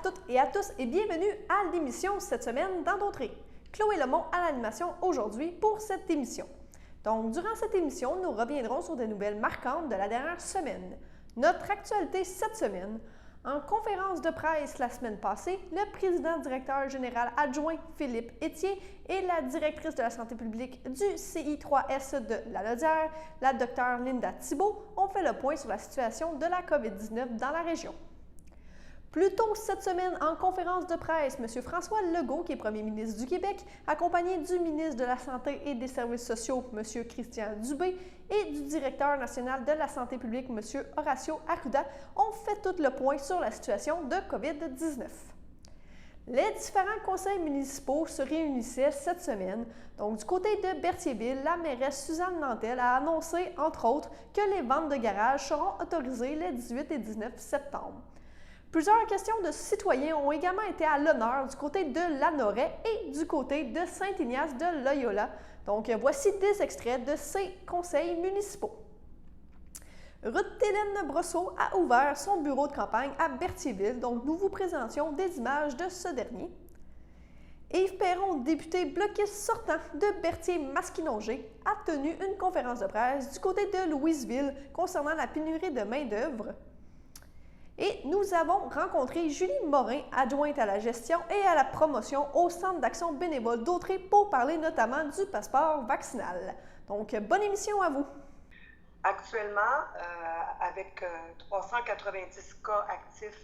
toutes et à tous et bienvenue à l'émission cette semaine dans D'Entrée. Chloé Lemont à l'animation aujourd'hui pour cette émission. Donc, durant cette émission, nous reviendrons sur des nouvelles marquantes de la dernière semaine. Notre actualité cette semaine, en conférence de presse la semaine passée, le président-directeur général adjoint Philippe Étier et la directrice de la santé publique du CI3S de la Laudière, la Dr Linda Thibault, ont fait le point sur la situation de la COVID-19 dans la région. Plus tôt cette semaine, en conférence de presse, M. François Legault, qui est premier ministre du Québec, accompagné du ministre de la Santé et des Services sociaux, M. Christian Dubé, et du directeur national de la santé publique, M. Horacio Arruda, ont fait tout le point sur la situation de COVID-19. Les différents conseils municipaux se réunissaient cette semaine. Donc, du côté de Berthierville, la mairesse Suzanne Nantel a annoncé, entre autres, que les ventes de garage seront autorisées les 18 et 19 septembre. Plusieurs questions de citoyens ont également été à l'honneur du côté de Lanoraie et du côté de Saint-Ignace de Loyola. Donc, voici des extraits de ces conseils municipaux. Ruth Hélène Brosseau a ouvert son bureau de campagne à Berthierville, donc nous vous présentions des images de ce dernier. Yves Perron, député bloquiste sortant de Berthier-Masquinongé, a tenu une conférence de presse du côté de Louisville concernant la pénurie de main-d'œuvre. Et nous avons rencontré Julie Morin, adjointe à la gestion et à la promotion au Centre d'action bénévole d'Autrey pour parler notamment du passeport vaccinal. Donc, bonne émission à vous! Actuellement, avec 390 cas actifs,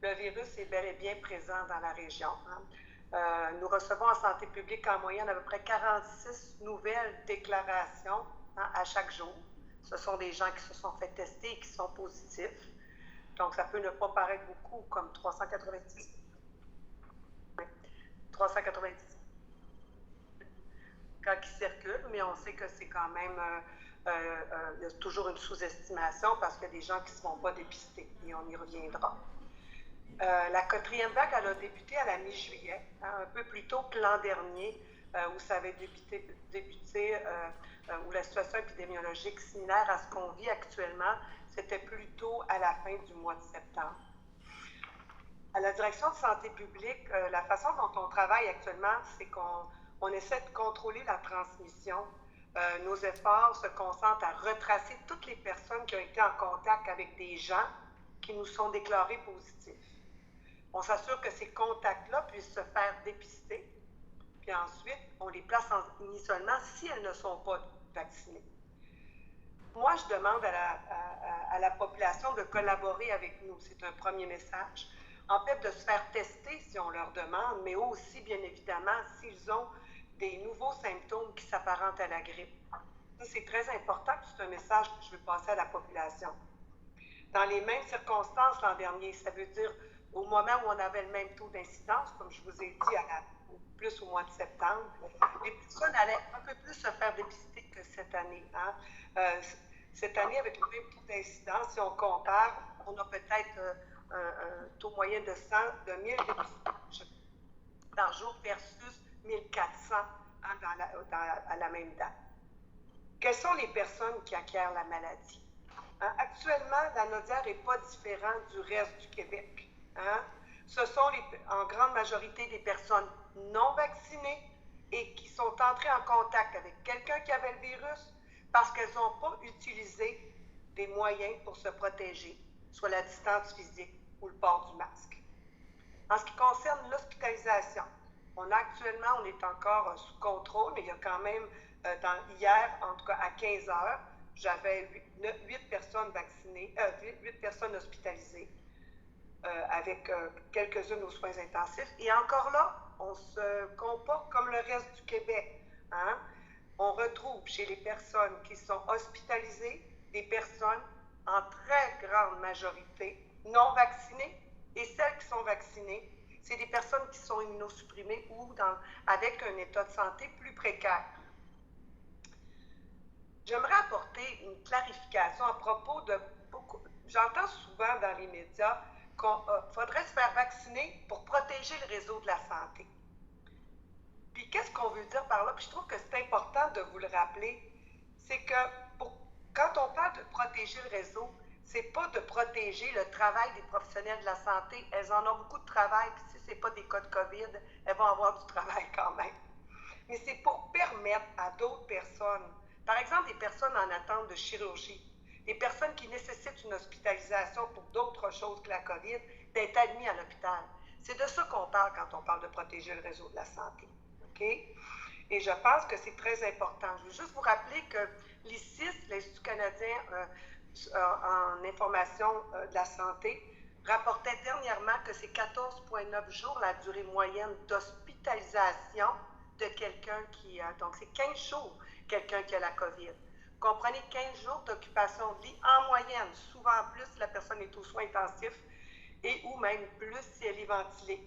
le virus est bel et bien présent dans la région. Nous recevons en santé publique en moyenne à peu près 46 nouvelles déclarations à chaque jour. Ce sont des gens qui se sont fait tester et qui sont positifs. Donc, ça peut ne pas paraître beaucoup, comme 390 cas qui circulent, mais on sait que c'est quand même, il y a toujours une sous-estimation parce qu'il y a des gens qui ne se font pas dépister, et on y reviendra. La quatrième vague, elle a débuté à la mi-juillet, un peu plus tôt que l'an dernier, où ça avait débuté où la situation épidémiologique similaire à ce qu'on vit actuellement, c'était plutôt à la fin du mois de septembre. À la direction de santé publique, la façon dont on travaille actuellement, c'est qu'on essaie de contrôler la transmission. Nos efforts se concentrent à retracer toutes les personnes qui ont été en contact avec des gens qui nous sont déclarés positifs. On s'assure que ces contacts-là puissent se faire dépister, puis ensuite, on les place en isolement si elles ne sont pas vaccinées. Moi, je demande à la population de collaborer avec nous. C'est un premier message. En fait, de se faire tester si on leur demande, mais aussi, bien évidemment, s'ils ont des nouveaux symptômes qui s'apparentent à la grippe. Ça, c'est très important, c'est un message que je veux passer à la population. Dans les mêmes circonstances l'an dernier, ça veut dire au moment où on avait le même taux d'incidence, comme je vous ai dit, plus au mois de septembre, les personnes allaient un peu plus se faire dépister que cette année. Cette année, avec le même taux d'incidence, si on compare, on a peut-être un taux moyen de 1000 dépistages par jour versus 1400 à la même date. Quelles sont les personnes qui acquièrent la maladie? Actuellement, la Laudière n'est pas différente du reste du Québec. Ce sont en grande majorité des personnes non vaccinées et qui sont entrées en contact avec quelqu'un qui avait le virus parce qu'elles n'ont pas utilisé des moyens pour se protéger, soit la distance physique ou le port du masque. En ce qui concerne l'hospitalisation, on est encore sous contrôle, mais il y a quand même, hier, en tout cas à 15 heures, j'avais 8 personnes vaccinées, 8 personnes hospitalisées, avec quelques-unes aux soins intensifs. Et encore là, on se comporte comme le reste du Québec. On retrouve chez les personnes qui sont hospitalisées des personnes en très grande majorité non vaccinées, et celles qui sont vaccinées, c'est des personnes qui sont immunosupprimées ou avec un état de santé plus précaire. J'aimerais apporter une clarification à propos de j'entends souvent dans les médias qu'il faudrait se faire vacciner pour protéger le réseau de la santé. Puis qu'est-ce qu'on veut dire par là? Puis je trouve que c'est important de vous le rappeler, c'est que quand on parle de protéger le réseau, c'est pas de protéger le travail des professionnels de la santé. Elles en ont beaucoup de travail, puis si ce n'est pas des cas de COVID, elles vont avoir du travail quand même. Mais c'est pour permettre à d'autres personnes, par exemple des personnes en attente de chirurgie, des personnes qui nécessitent une hospitalisation pour d'autres choses que la COVID, d'être admis à l'hôpital. C'est de ça qu'on parle quand on parle de protéger le réseau de la santé. OK? Et je pense que c'est très important. Je veux juste vous rappeler que l'ICIS, l'Institut canadien en information de la santé, rapportait dernièrement que c'est 14,9 jours la durée moyenne d'hospitalisation de quelqu'un qui a. Donc, c'est 15 jours, quelqu'un qui a la COVID. Comprenez 15 jours d'occupation de lit en moyenne, souvent plus si la personne est aux soins intensifs et ou même plus si elle est ventilée.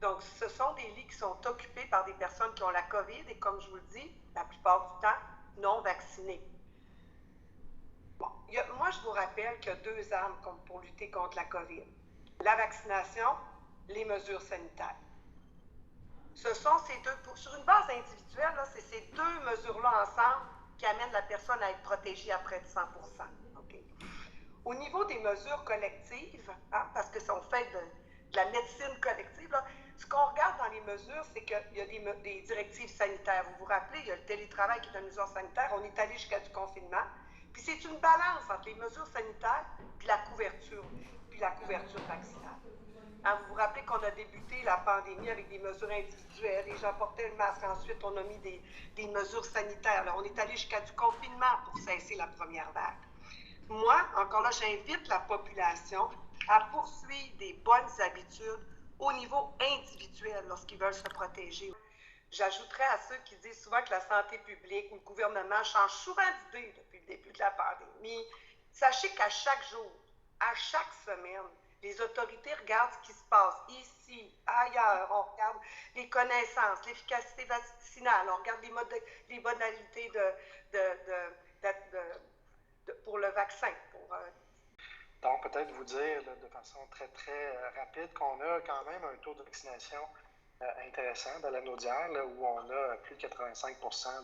Donc, ce sont des lits qui sont occupés par des personnes qui ont la COVID et, comme je vous le dis, la plupart du temps, non vaccinées. Bon, moi, je vous rappelle qu'il y a deux armes pour lutter contre la COVID. La vaccination, les mesures sanitaires. Ce sont ces deux, sur une base individuelle, là, c'est ces deux mesures-là ensemble qui amènent la personne à être protégée à près de 100 %. Okay. Au niveau des mesures collectives, hein, parce que on fait de la médecine collective, là, ce qu'on regarde dans les mesures, c'est qu'il y a des directives sanitaires. Vous vous rappelez, il y a le télétravail qui est une mesure sanitaire. On est allé jusqu'à du confinement. Puis c'est une balance entre les mesures sanitaires puis la couverture vaccinale. Hein, vous vous rappelez qu'on a débuté la pandémie avec des mesures individuelles. Les gens portaient le masque. Ensuite, on a mis des mesures sanitaires. Là, on est allé jusqu'à du confinement pour cesser la première vague. Moi, encore là, j'invite la population à poursuivre des bonnes habitudes au niveau individuel lorsqu'ils veulent se protéger. J'ajouterais à ceux qui disent souvent que la santé publique ou le gouvernement change souvent d'idée depuis le début de la pandémie. Sachez qu'à chaque jour, à chaque semaine, les autorités regardent ce qui se passe ici, ailleurs. On regarde les connaissances, l'efficacité vaccinale, on regarde les modalités pour le vaccin. Donc, peut-être vous dire là, de façon très, très rapide qu'on a quand même un taux de vaccination intéressant dans la Naudière, là, où on a plus de 85 %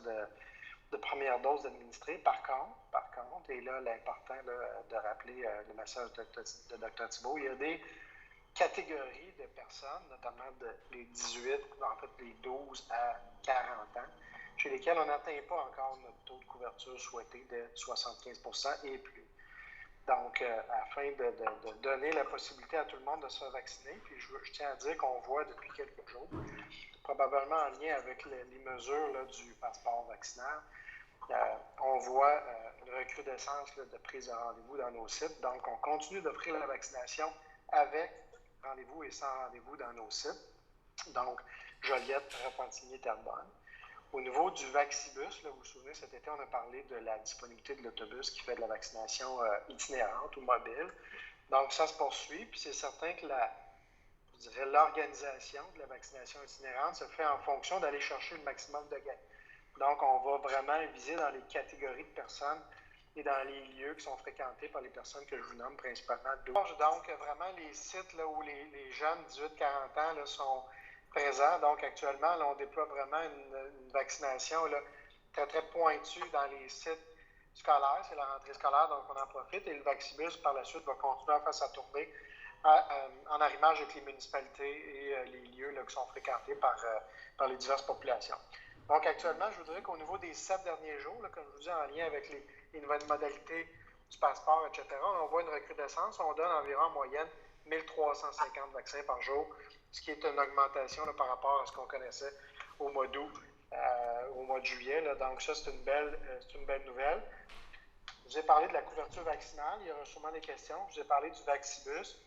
de premières doses administrées. Par contre, et là, l'important de rappeler le message de Dr Thibault, il y a des catégories de personnes, notamment les 18, en fait les 12 à 40 ans, chez lesquelles on n'atteint pas encore notre taux de couverture souhaité de 75 % et plus. Donc, afin de donner la possibilité à tout le monde de se faire vacciner, puis je tiens à dire qu'on voit depuis quelques jours, probablement en lien avec les mesures là, du passeport vaccinal, on voit une recrudescence là, de prise de rendez-vous dans nos sites. Donc, on continue d'offrir la vaccination avec rendez-vous et sans rendez-vous dans nos sites. Donc, Joliette, Repentigny, Terrebonne. Au niveau du Vaccibus, là, vous vous souvenez, cet été, on a parlé de la disponibilité de l'autobus qui fait de la vaccination itinérante ou mobile. Donc, ça se poursuit. Puis, c'est certain que l'organisation de la vaccination itinérante se fait en fonction d'aller chercher le maximum de gains. Donc, on va vraiment viser dans les catégories de personnes et dans les lieux qui sont fréquentés par les personnes que je vous nomme principalement. Donc, vraiment, les sites là, où les jeunes 18-40 ans là, sont présents. Donc, actuellement, là, on déploie vraiment une vaccination là, très, très pointue dans les sites scolaires. C'est la rentrée scolaire, donc on en profite. Et le Vaccibus, par la suite, va continuer à faire sa tournée en arrimage avec les municipalités et les lieux là, qui sont fréquentés par les diverses populations. Donc, actuellement, je voudrais qu'au niveau des 7 derniers jours, là, comme je vous dis, en lien avec les nouvelles modalités du passeport, etc., on voit une recrudescence. On donne environ en moyenne 1350 vaccins par jour, ce qui est une augmentation là, par rapport à ce qu'on connaissait au mois d'août, au mois de juillet. Là. Donc, ça, c'est une belle nouvelle. Je vous ai parlé de la couverture vaccinale. Il y aura sûrement des questions. Je vous ai parlé du Vaccibus.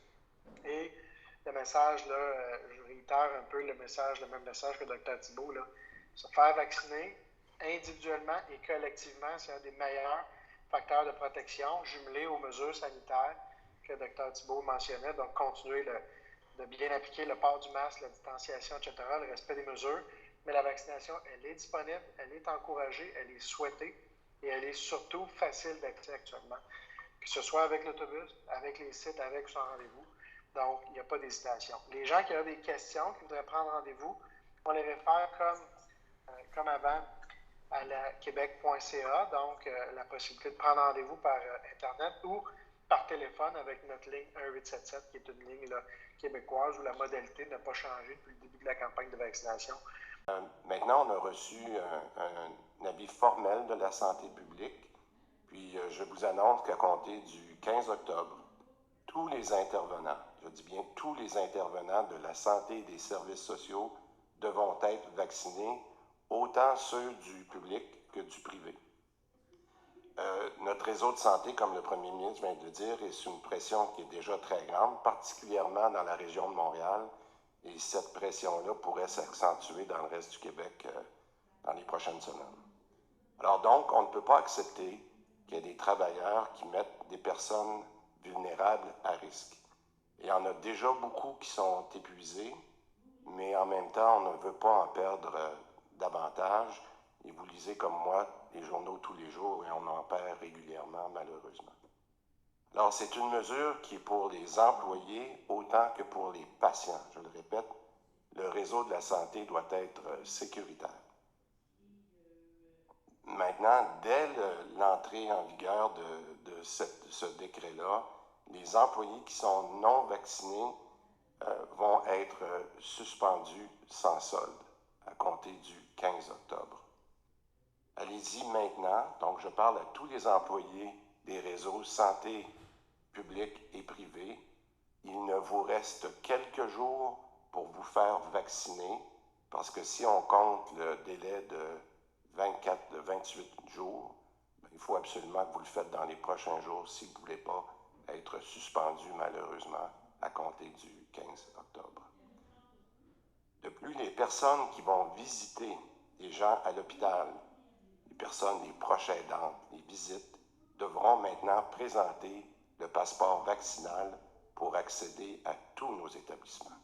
Et le message, là, je réitère un peu le même message que Dr Thibault, là. Se faire vacciner individuellement et collectivement, c'est un des meilleurs facteurs de protection, jumelé aux mesures sanitaires que Dr Thibault mentionnait. Donc, continuer de bien appliquer le port du masque, la distanciation, etc., le respect des mesures. Mais la vaccination, elle est disponible, elle est encouragée, elle est souhaitée et elle est surtout facile d'accès actuellement. Que ce soit avec l'autobus, avec les sites, avec ou sans rendez-vous. Donc, il n'y a pas d'hésitation. Les gens qui ont des questions, qui voudraient prendre rendez-vous, on les réfère comme avant à la québec.ca, donc la possibilité de prendre rendez-vous par Internet ou par téléphone avec notre ligne 1877, qui est une ligne là, québécoise où la modalité n'a pas changé depuis le début de la campagne de vaccination. Maintenant, on a reçu un avis formel de la santé publique, puis je vous annonce qu'à compter du 15 octobre, tous les intervenants, je dis bien tous les intervenants de la santé et des services sociaux devront être vaccinés, autant ceux du public que du privé. Notre réseau de santé, comme le premier ministre vient de le dire, est sous une pression qui est déjà très grande, particulièrement dans la région de Montréal, et cette pression-là pourrait s'accentuer dans le reste du Québec dans les prochaines semaines. Alors donc, on ne peut pas accepter qu'il y ait des travailleurs qui mettent des personnes vulnérables à risque. Il y en a déjà beaucoup qui sont épuisés, mais en même temps, on ne veut pas en perdre davantage. Et vous lisez comme moi les journaux tous les jours et on en perd régulièrement, malheureusement. Alors, c'est une mesure qui est pour les employés autant que pour les patients. Je le répète, le réseau de la santé doit être sécuritaire. Maintenant, dès l'entrée en vigueur de ce décret-là, les employés qui sont non vaccinés vont être suspendus sans solde à compter du 15 octobre. Allez-y maintenant, donc je parle à tous les employés des réseaux santé publics et privés. Il ne vous reste quelques jours pour vous faire vacciner, parce que si on compte le délai de 28 jours, il faut absolument que vous le faites dans les prochains jours si vous ne voulez pas être suspendu, malheureusement, à compter du 15 octobre. De plus, les personnes qui vont visiter les gens à l'hôpital, les personnes, les proches aidants, les visites, devront maintenant présenter le passeport vaccinal pour accéder à tous nos établissements.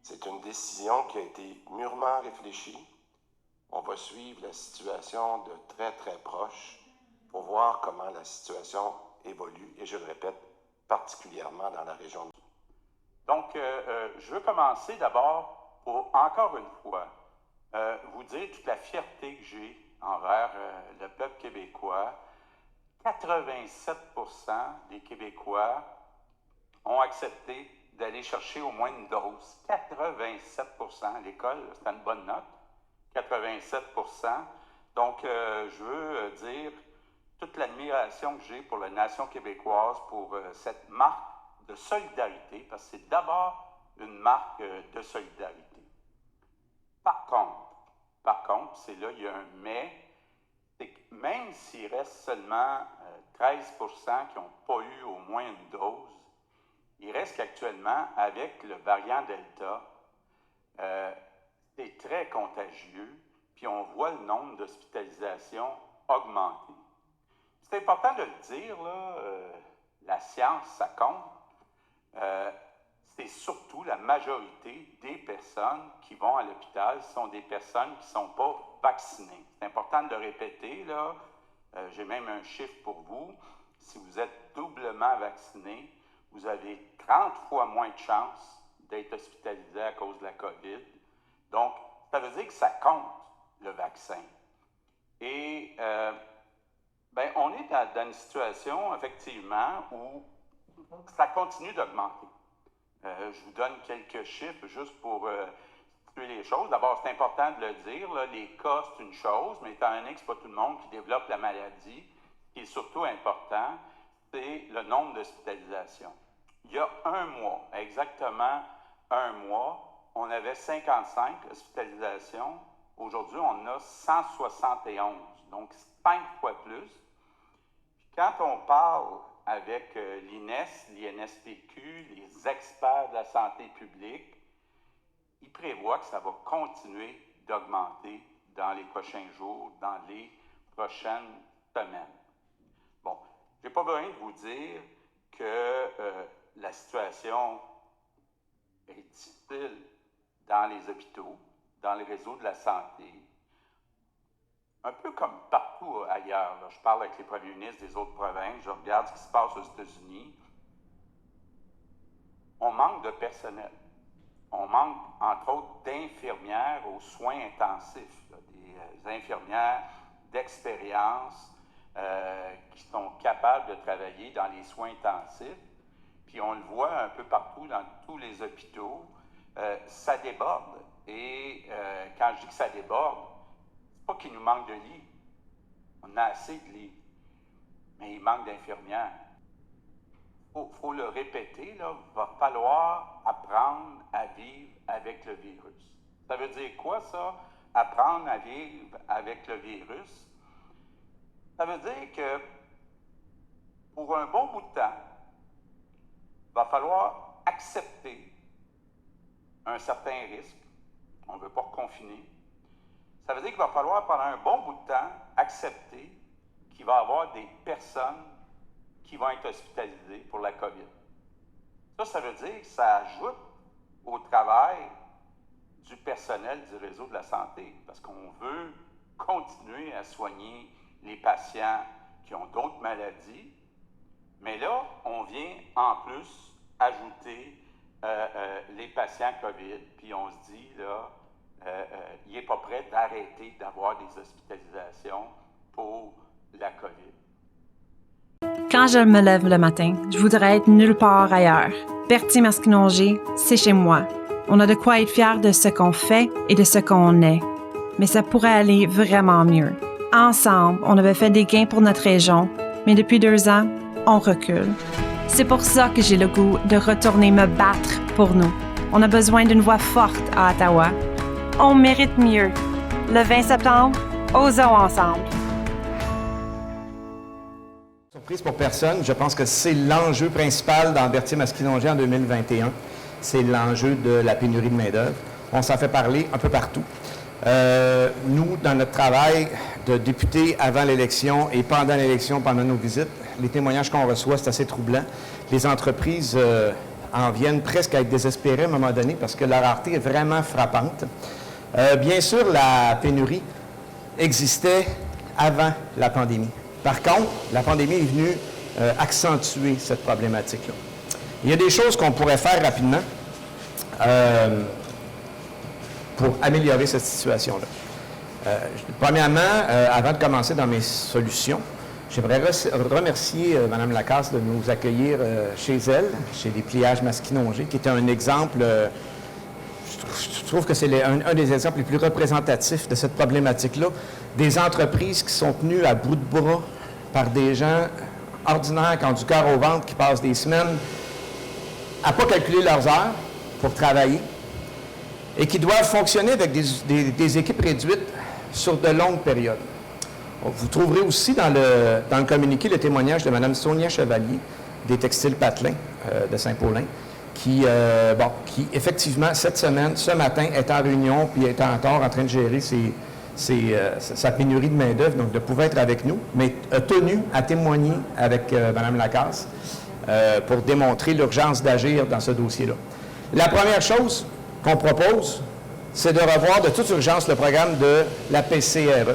C'est une décision qui a été mûrement réfléchie. On va suivre la situation de très, très proche pour voir comment la situation évolue, et je le répète, particulièrement dans la région de... Donc, je veux commencer d'abord pour, encore une fois, vous dire toute la fierté que j'ai envers le peuple québécois. 87% des Québécois ont accepté d'aller chercher au moins une dose. 87%. À l'école, c'est une bonne note. 87%. Donc, je veux dire toute l'admiration que j'ai pour la nation québécoise, pour cette marque de solidarité, parce que c'est d'abord une marque de solidarité. Par contre, c'est là, il y a un mais, c'est que même s'il reste seulement 13% qui n'ont pas eu au moins une dose, il reste qu'actuellement, avec le variant Delta, c'est très contagieux, puis on voit le nombre d'hospitalisations augmenter. C'est important de le dire, là, la science, ça compte. C'est surtout la majorité des personnes qui vont à l'hôpital sont des personnes qui ne sont pas vaccinées. C'est important de le répéter, là. J'ai même un chiffre pour vous. Si vous êtes doublement vacciné, vous avez 30 fois moins de chances d'être hospitalisé à cause de la COVID. Donc, ça veut dire que ça compte, le vaccin. Et on est dans une situation, effectivement, où ça continue d'augmenter. Je vous donne quelques chiffres juste pour situer les choses. D'abord, c'est important de le dire, là, les cas, c'est une chose, mais étant donné que ce n'est pas tout le monde qui développe la maladie, ce qui est surtout important, c'est le nombre d'hospitalisations. Il y a un mois, exactement un mois, on avait 55 hospitalisations. Aujourd'hui, on a 171, donc 5 fois plus. Puis quand on parle avec l'INES, l'INSPQ, les experts de la santé publique, ils prévoient que ça va continuer d'augmenter dans les prochains jours, dans les prochaines semaines. Bon, je n'ai pas besoin de vous dire que la situation est difficile dans les hôpitaux, dans le réseau de la santé, un peu comme partout ailleurs. Là. Je parle avec les premiers ministres des autres provinces, je regarde ce qui se passe aux États-Unis. On manque de personnel. On manque, entre autres, d'infirmières aux soins intensifs, là, des infirmières d'expérience qui sont capables de travailler dans les soins intensifs. Puis on le voit un peu partout dans tous les hôpitaux, ça déborde. Et quand je dis que ça déborde, c'est pas qu'il nous manque de lits. On a assez de lits. Mais il manque d'infirmières. Faut le répéter, là, il va falloir apprendre à vivre avec le virus. Ça veut dire quoi, ça? Apprendre à vivre avec le virus? Ça veut dire que pour un bon bout de temps, il va falloir accepter un certain risque. On ne veut pas reconfiner. Ça veut dire qu'il va falloir, pendant un bon bout de temps, accepter qu'il va y avoir des personnes qui vont être hospitalisées pour la COVID. Ça veut dire que ça ajoute au travail du personnel du réseau de la santé, parce qu'on veut continuer à soigner les patients qui ont d'autres maladies, mais là, on vient en plus ajouter les patients COVID, puis on se dit, là, il n'est pas prêt d'arrêter d'avoir des hospitalisations pour la COVID. Quand je me lève le matin, je voudrais être nulle part ailleurs. Berthier-Masquinongé, c'est chez moi. On a de quoi être fiers de ce qu'on fait et de ce qu'on est. Mais ça pourrait aller vraiment mieux. Ensemble, on avait fait des gains pour notre région, mais depuis 2 ans, on recule. C'est pour ça que j'ai le goût de retourner me battre pour nous. On a besoin d'une voix forte à Ottawa. On mérite mieux. Le 20 septembre, osons ensemble. Surprise pour personne, je pense que c'est l'enjeu principal dans Berthier-Masquinongé en 2021. C'est l'enjeu de la pénurie de main-d'œuvre. On s'en fait parler un peu partout. Nous, dans notre travail de députés avant l'élection et pendant l'élection, pendant nos visites, les témoignages qu'on reçoit, c'est assez troublant. Les entreprises en viennent presque à être désespérées à un moment donné parce que la rareté est vraiment frappante. Bien sûr, la pénurie existait avant la pandémie. Par contre, la pandémie est venue accentuer cette problématique-là. Il y a des choses qu'on pourrait faire rapidement pour améliorer cette situation-là. Premièrement, avant de commencer dans mes solutions, j'aimerais remercier Mme Lacasse de nous accueillir chez elle, chez les Pliages Masquinongé, qui était un exemple, je trouve que c'est un des exemples les plus représentatifs de cette problématique-là, des entreprises qui sont tenues à bout de bras par des gens ordinaires qui ont du cœur au ventre, qui passent des semaines à ne pas calculer leurs heures pour travailler et qui doivent fonctionner avec des équipes réduites sur de longues périodes. Vous trouverez aussi dans le communiqué le témoignage de Mme Sonia Chevalier des Textiles Patelin de Saint-Paulin qui, effectivement, cette semaine, ce matin, est en réunion puis est en train de gérer sa pénurie de main-d'œuvre, donc de pouvoir être avec nous, mais a tenu à témoigner avec Mme Lacasse pour démontrer l'urgence d'agir dans ce dossier-là. La première chose qu'on propose, c'est de revoir de toute urgence le programme de la PCRE.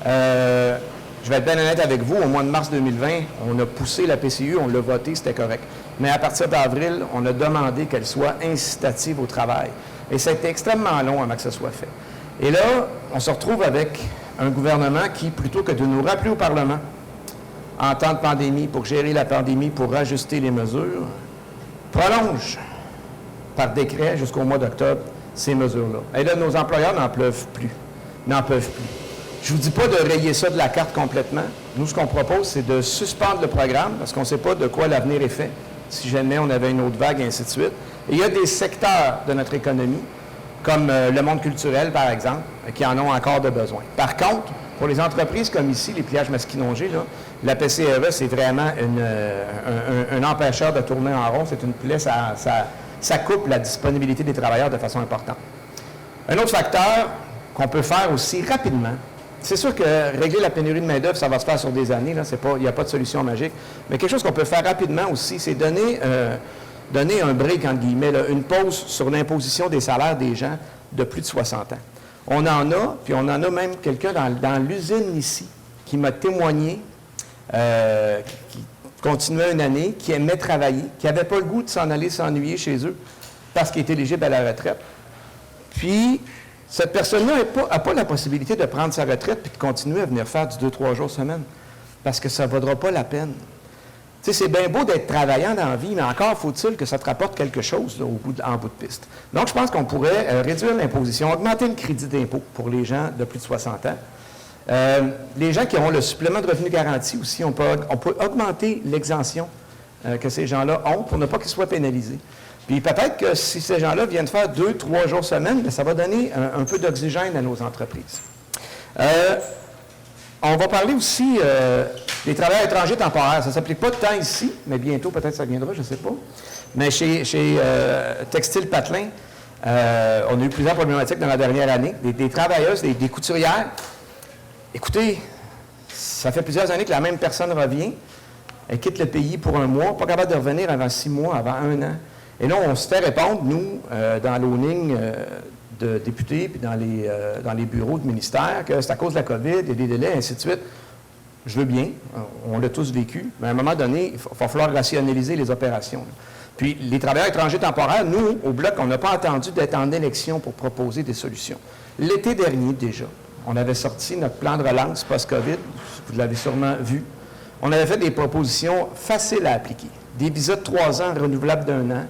Je vais être bien honnête avec vous, au mois de mars 2020, on a poussé la PCU, on l'a voté, c'était correct. Mais à partir d'avril, on a demandé qu'elle soit incitative au travail. Et ça a été extrêmement long avant que ça soit fait. Et là, on se retrouve avec un gouvernement qui, plutôt que de nous rappeler au Parlement, en temps de pandémie, pour gérer la pandémie, pour ajuster les mesures, prolonge par décret jusqu'au mois d'octobre ces mesures-là. Et là, nos employeurs n'en peuvent plus. Je ne vous dis pas de rayer ça de la carte complètement. Nous, ce qu'on propose, c'est de suspendre le programme, parce qu'on ne sait pas de quoi l'avenir est fait, si jamais on avait une autre vague, et ainsi de suite. Et il y a des secteurs de notre économie, comme le monde culturel, par exemple, qui en ont encore de besoin. Par contre, pour les entreprises comme ici, les Pliages Masquinongé, là, la PCRE, c'est vraiment un empêcheur de tourner en rond. C'est une plaie, ça coupe la disponibilité des travailleurs de façon importante. Un autre facteur qu'on peut faire aussi rapidement, c'est sûr que régler la pénurie de main-d'œuvre, ça va se faire sur des années, il n'y a pas de solution magique, mais quelque chose qu'on peut faire rapidement aussi, c'est donner un break, entre guillemets, là, une pause sur l'imposition des salaires des gens de plus de 60 ans. On en a, puis on en a même quelqu'un dans l'usine ici qui m'a témoigné, qui continuait une année, qui aimait travailler, qui n'avait pas le goût de s'en aller s'ennuyer chez eux parce qu'il est éligible à la retraite. Puis, cette personne-là n'a pas la possibilité de prendre sa retraite puis de continuer à venir faire du 2-3 jours semaine. parce que ça ne vaudra pas la peine. Tu sais, c'est bien beau d'être travaillant dans la vie, mais encore faut-il que ça te rapporte quelque chose là, en bout de piste. Donc, je pense qu'on pourrait réduire l'imposition, augmenter le crédit d'impôt pour les gens de plus de 60 ans. Les gens qui ont le supplément de revenu garanti aussi, on peut augmenter l'exemption que ces gens-là ont pour ne pas qu'ils soient pénalisés. Puis peut-être que si ces gens-là viennent faire 2-3 jours semaine, bien, ça va donner un peu d'oxygène à nos entreprises. On va parler aussi des travailleurs étrangers temporaires. Ça ne s'applique pas tant ici, mais bientôt peut-être ça viendra, je ne sais pas. Mais chez Textile Patelin, on a eu plusieurs problématiques dans la dernière année. Des travailleuses, des couturières. Écoutez, ça fait plusieurs années que la même personne revient. Elle quitte le pays pour un mois, pas capable de revenir avant 6 mois, avant 1 an. Et là, on se fait répondre, nous, dans l'owning de députés, puis dans les bureaux de ministère, que c'est à cause de la COVID, il y a des délais, ainsi de suite. Je veux bien, on l'a tous vécu, mais à un moment donné, il va falloir rationaliser les opérations. Là. Puis, les travailleurs étrangers temporaires, nous, au Bloc, on n'a pas attendu d'être en élection pour proposer des solutions. L'été dernier, déjà, on avait sorti notre plan de relance post-COVID, vous l'avez sûrement vu. On avait fait des propositions faciles à appliquer. Des visas de 3 ans renouvelables d'1 an,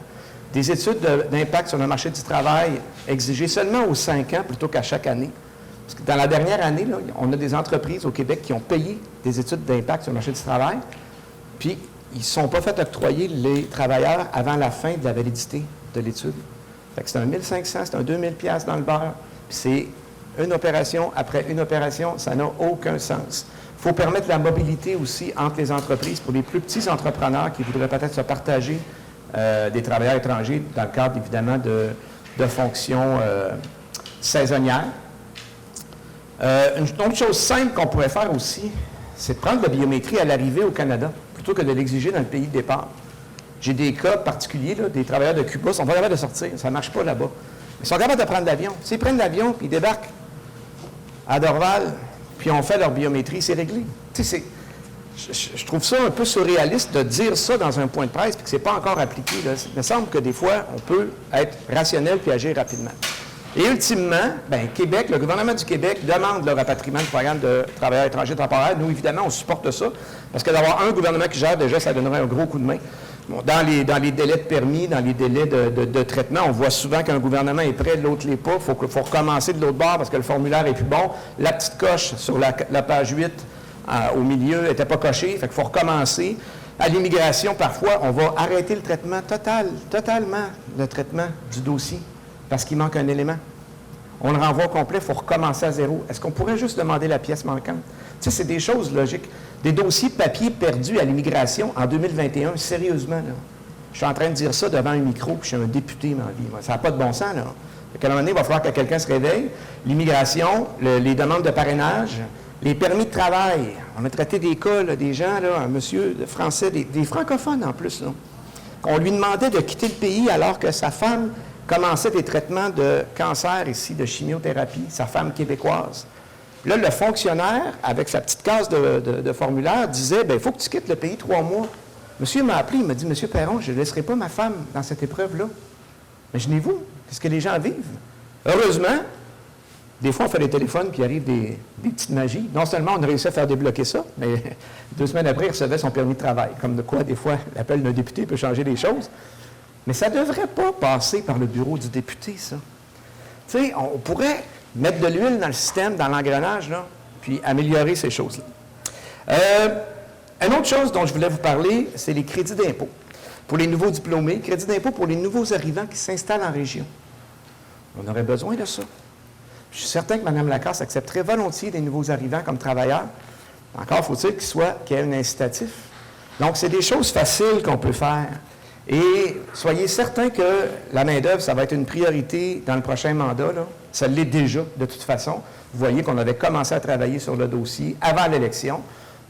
des études d'impact sur le marché du travail exigées seulement aux 5 ans plutôt qu'à chaque année. Parce que dans la dernière année, là, on a des entreprises au Québec qui ont payé des études d'impact sur le marché du travail, puis ils ne sont pas fait octroyer les travailleurs avant la fin de la validité de l'étude. Fait que c'est un 1 500, c'est un 2 000 $ dans le beurre, puis c'est une opération après une opération, ça n'a aucun sens. Il faut permettre la mobilité aussi entre les entreprises pour les plus petits entrepreneurs qui voudraient peut-être se partager des travailleurs étrangers dans le cadre, évidemment, de fonctions saisonnières. Une autre chose simple qu'on pourrait faire aussi, c'est de prendre la biométrie à l'arrivée au Canada, plutôt que de l'exiger dans le pays de départ. J'ai des cas particuliers, là, des travailleurs de Cuba sont pas capables de sortir, ça ne marche pas là-bas. Ils sont capables de prendre l'avion. S'ils prennent l'avion, puis ils débarquent à Dorval, puis on fait leur biométrie, c'est réglé. Tu sais, je trouve ça un peu surréaliste de dire ça dans un point de presse, puis que ce n'est pas encore appliqué. Là. Il me semble que des fois, on peut être rationnel puis agir rapidement. Et ultimement, bien, Québec, le gouvernement du Québec demande le rapatriement du programme de travailleurs étrangers temporaires. Nous, évidemment, on supporte ça, parce que d'avoir un gouvernement qui gère, déjà, ça donnerait un gros coup de main. Bon, dans les délais de permis, dans les délais de traitement, on voit souvent qu'un gouvernement est prêt, l'autre ne l'est pas. Il faut recommencer de l'autre bord parce que le formulaire est plus bon. La petite coche sur la page 8 au milieu n'était pas cochée, fait qu'il faut recommencer. À l'immigration, parfois, on va arrêter le traitement totalement le traitement du dossier parce qu'il manque un élément. On le renvoie au complet, il faut recommencer à zéro. Est-ce qu'on pourrait juste demander la pièce manquante? Tu sais, c'est des choses logiques. Des dossiers de papier perdus à l'immigration en 2021, sérieusement, là. Je suis en train de dire ça devant un micro, puis je suis un député dans la vie. Moi. Ça n'a pas de bon sens, là. À un moment donné, il va falloir que quelqu'un se réveille. L'immigration, les demandes de parrainage, les permis de travail. On a traité des cas, là, des gens, là, un monsieur français, des francophones en plus, là. On lui demandait de quitter le pays alors que sa femme commençait des traitements de cancer ici, de chimiothérapie, sa femme québécoise. Là, le fonctionnaire, avec sa petite case de formulaire, disait, bien, il faut que tu quittes le pays 3 mois. Monsieur m'a appelé, il m'a dit, Monsieur Perron, je ne laisserai pas ma femme dans cette épreuve-là. Imaginez-vous, qu'est-ce que les gens vivent? Heureusement, des fois, on fait des téléphones, puis il arrive des petites magies. Non seulement on a réussi à faire débloquer ça, mais 2 semaines après, il recevait son permis de travail. Comme de quoi, des fois, l'appel d'un député peut changer les choses. Mais ça ne devrait pas passer par le bureau du député, ça. Tu sais, on pourrait mettre de l'huile dans le système, dans l'engrenage, là, puis améliorer ces choses-là. Une autre chose dont je voulais vous parler, c'est les crédits d'impôt. Pour les nouveaux diplômés, crédits d'impôt pour les nouveaux arrivants qui s'installent en région. On aurait besoin de ça. Je suis certain que Mme Lacasse accepterait volontiers des nouveaux arrivants comme travailleurs. Encore faut-il qu'il y ait un incitatif. Donc, c'est des choses faciles qu'on peut faire. Et soyez certains que la main-d'œuvre, ça va être une priorité dans le prochain mandat, là. Ça l'est déjà, de toute façon. Vous voyez qu'on avait commencé à travailler sur le dossier avant l'élection.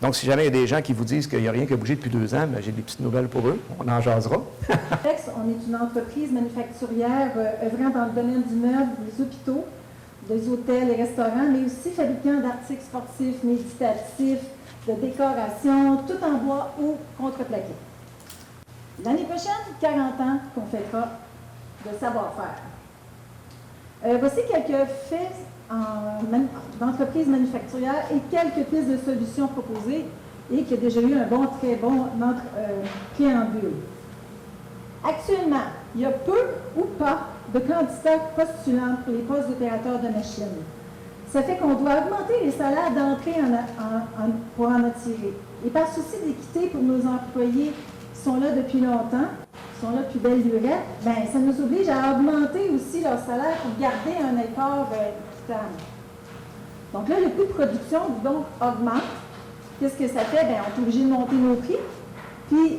Donc, si jamais il y a des gens qui vous disent qu'il n'y a rien qui a bougé depuis 2 ans, bien, j'ai des petites nouvelles pour eux. On en jasera. On est une entreprise manufacturière œuvrant dans le domaine du meuble, des hôpitaux, des hôtels et restaurants, mais aussi fabricant d'articles sportifs, méditatifs, de décoration, tout en bois ou contreplaqué. L'année prochaine, 40 ans qu'on fêtera de savoir-faire. Voici quelques faits d'entreprise manufacturière et quelques pistes de solutions proposées et qui a déjà eu un très bon préambule. Actuellement, il y a peu ou pas de candidats postulants pour les postes d'opérateurs de machine. Ça fait qu'on doit augmenter les salaires d'entrée pour en attirer. Et par souci d'équité pour nos employés qui sont là depuis longtemps, qui sont là depuis belle lurette, bien, ça nous oblige à augmenter aussi leur salaire pour garder un effort équitable. Donc là, le coût de production, donc, augmente. Qu'est-ce que ça fait? Bien, on est obligé de monter nos prix, puis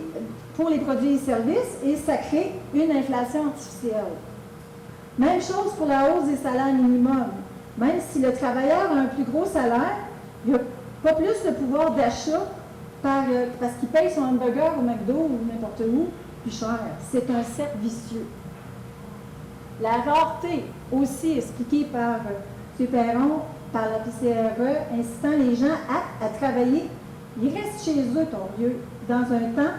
pour les produits et services, et ça crée une inflation artificielle. Même chose pour la hausse des salaires minimums. Même si le travailleur a un plus gros salaire, il n'a pas plus de pouvoir d'achat parce qu'il paye son hamburger au McDo ou n'importe où plus cher. C'est un cercle vicieux. La rareté, aussi expliquée par M. Perron, par la PCRE, incitant les gens à travailler, ils restent chez eux, ton vieux, dans un temps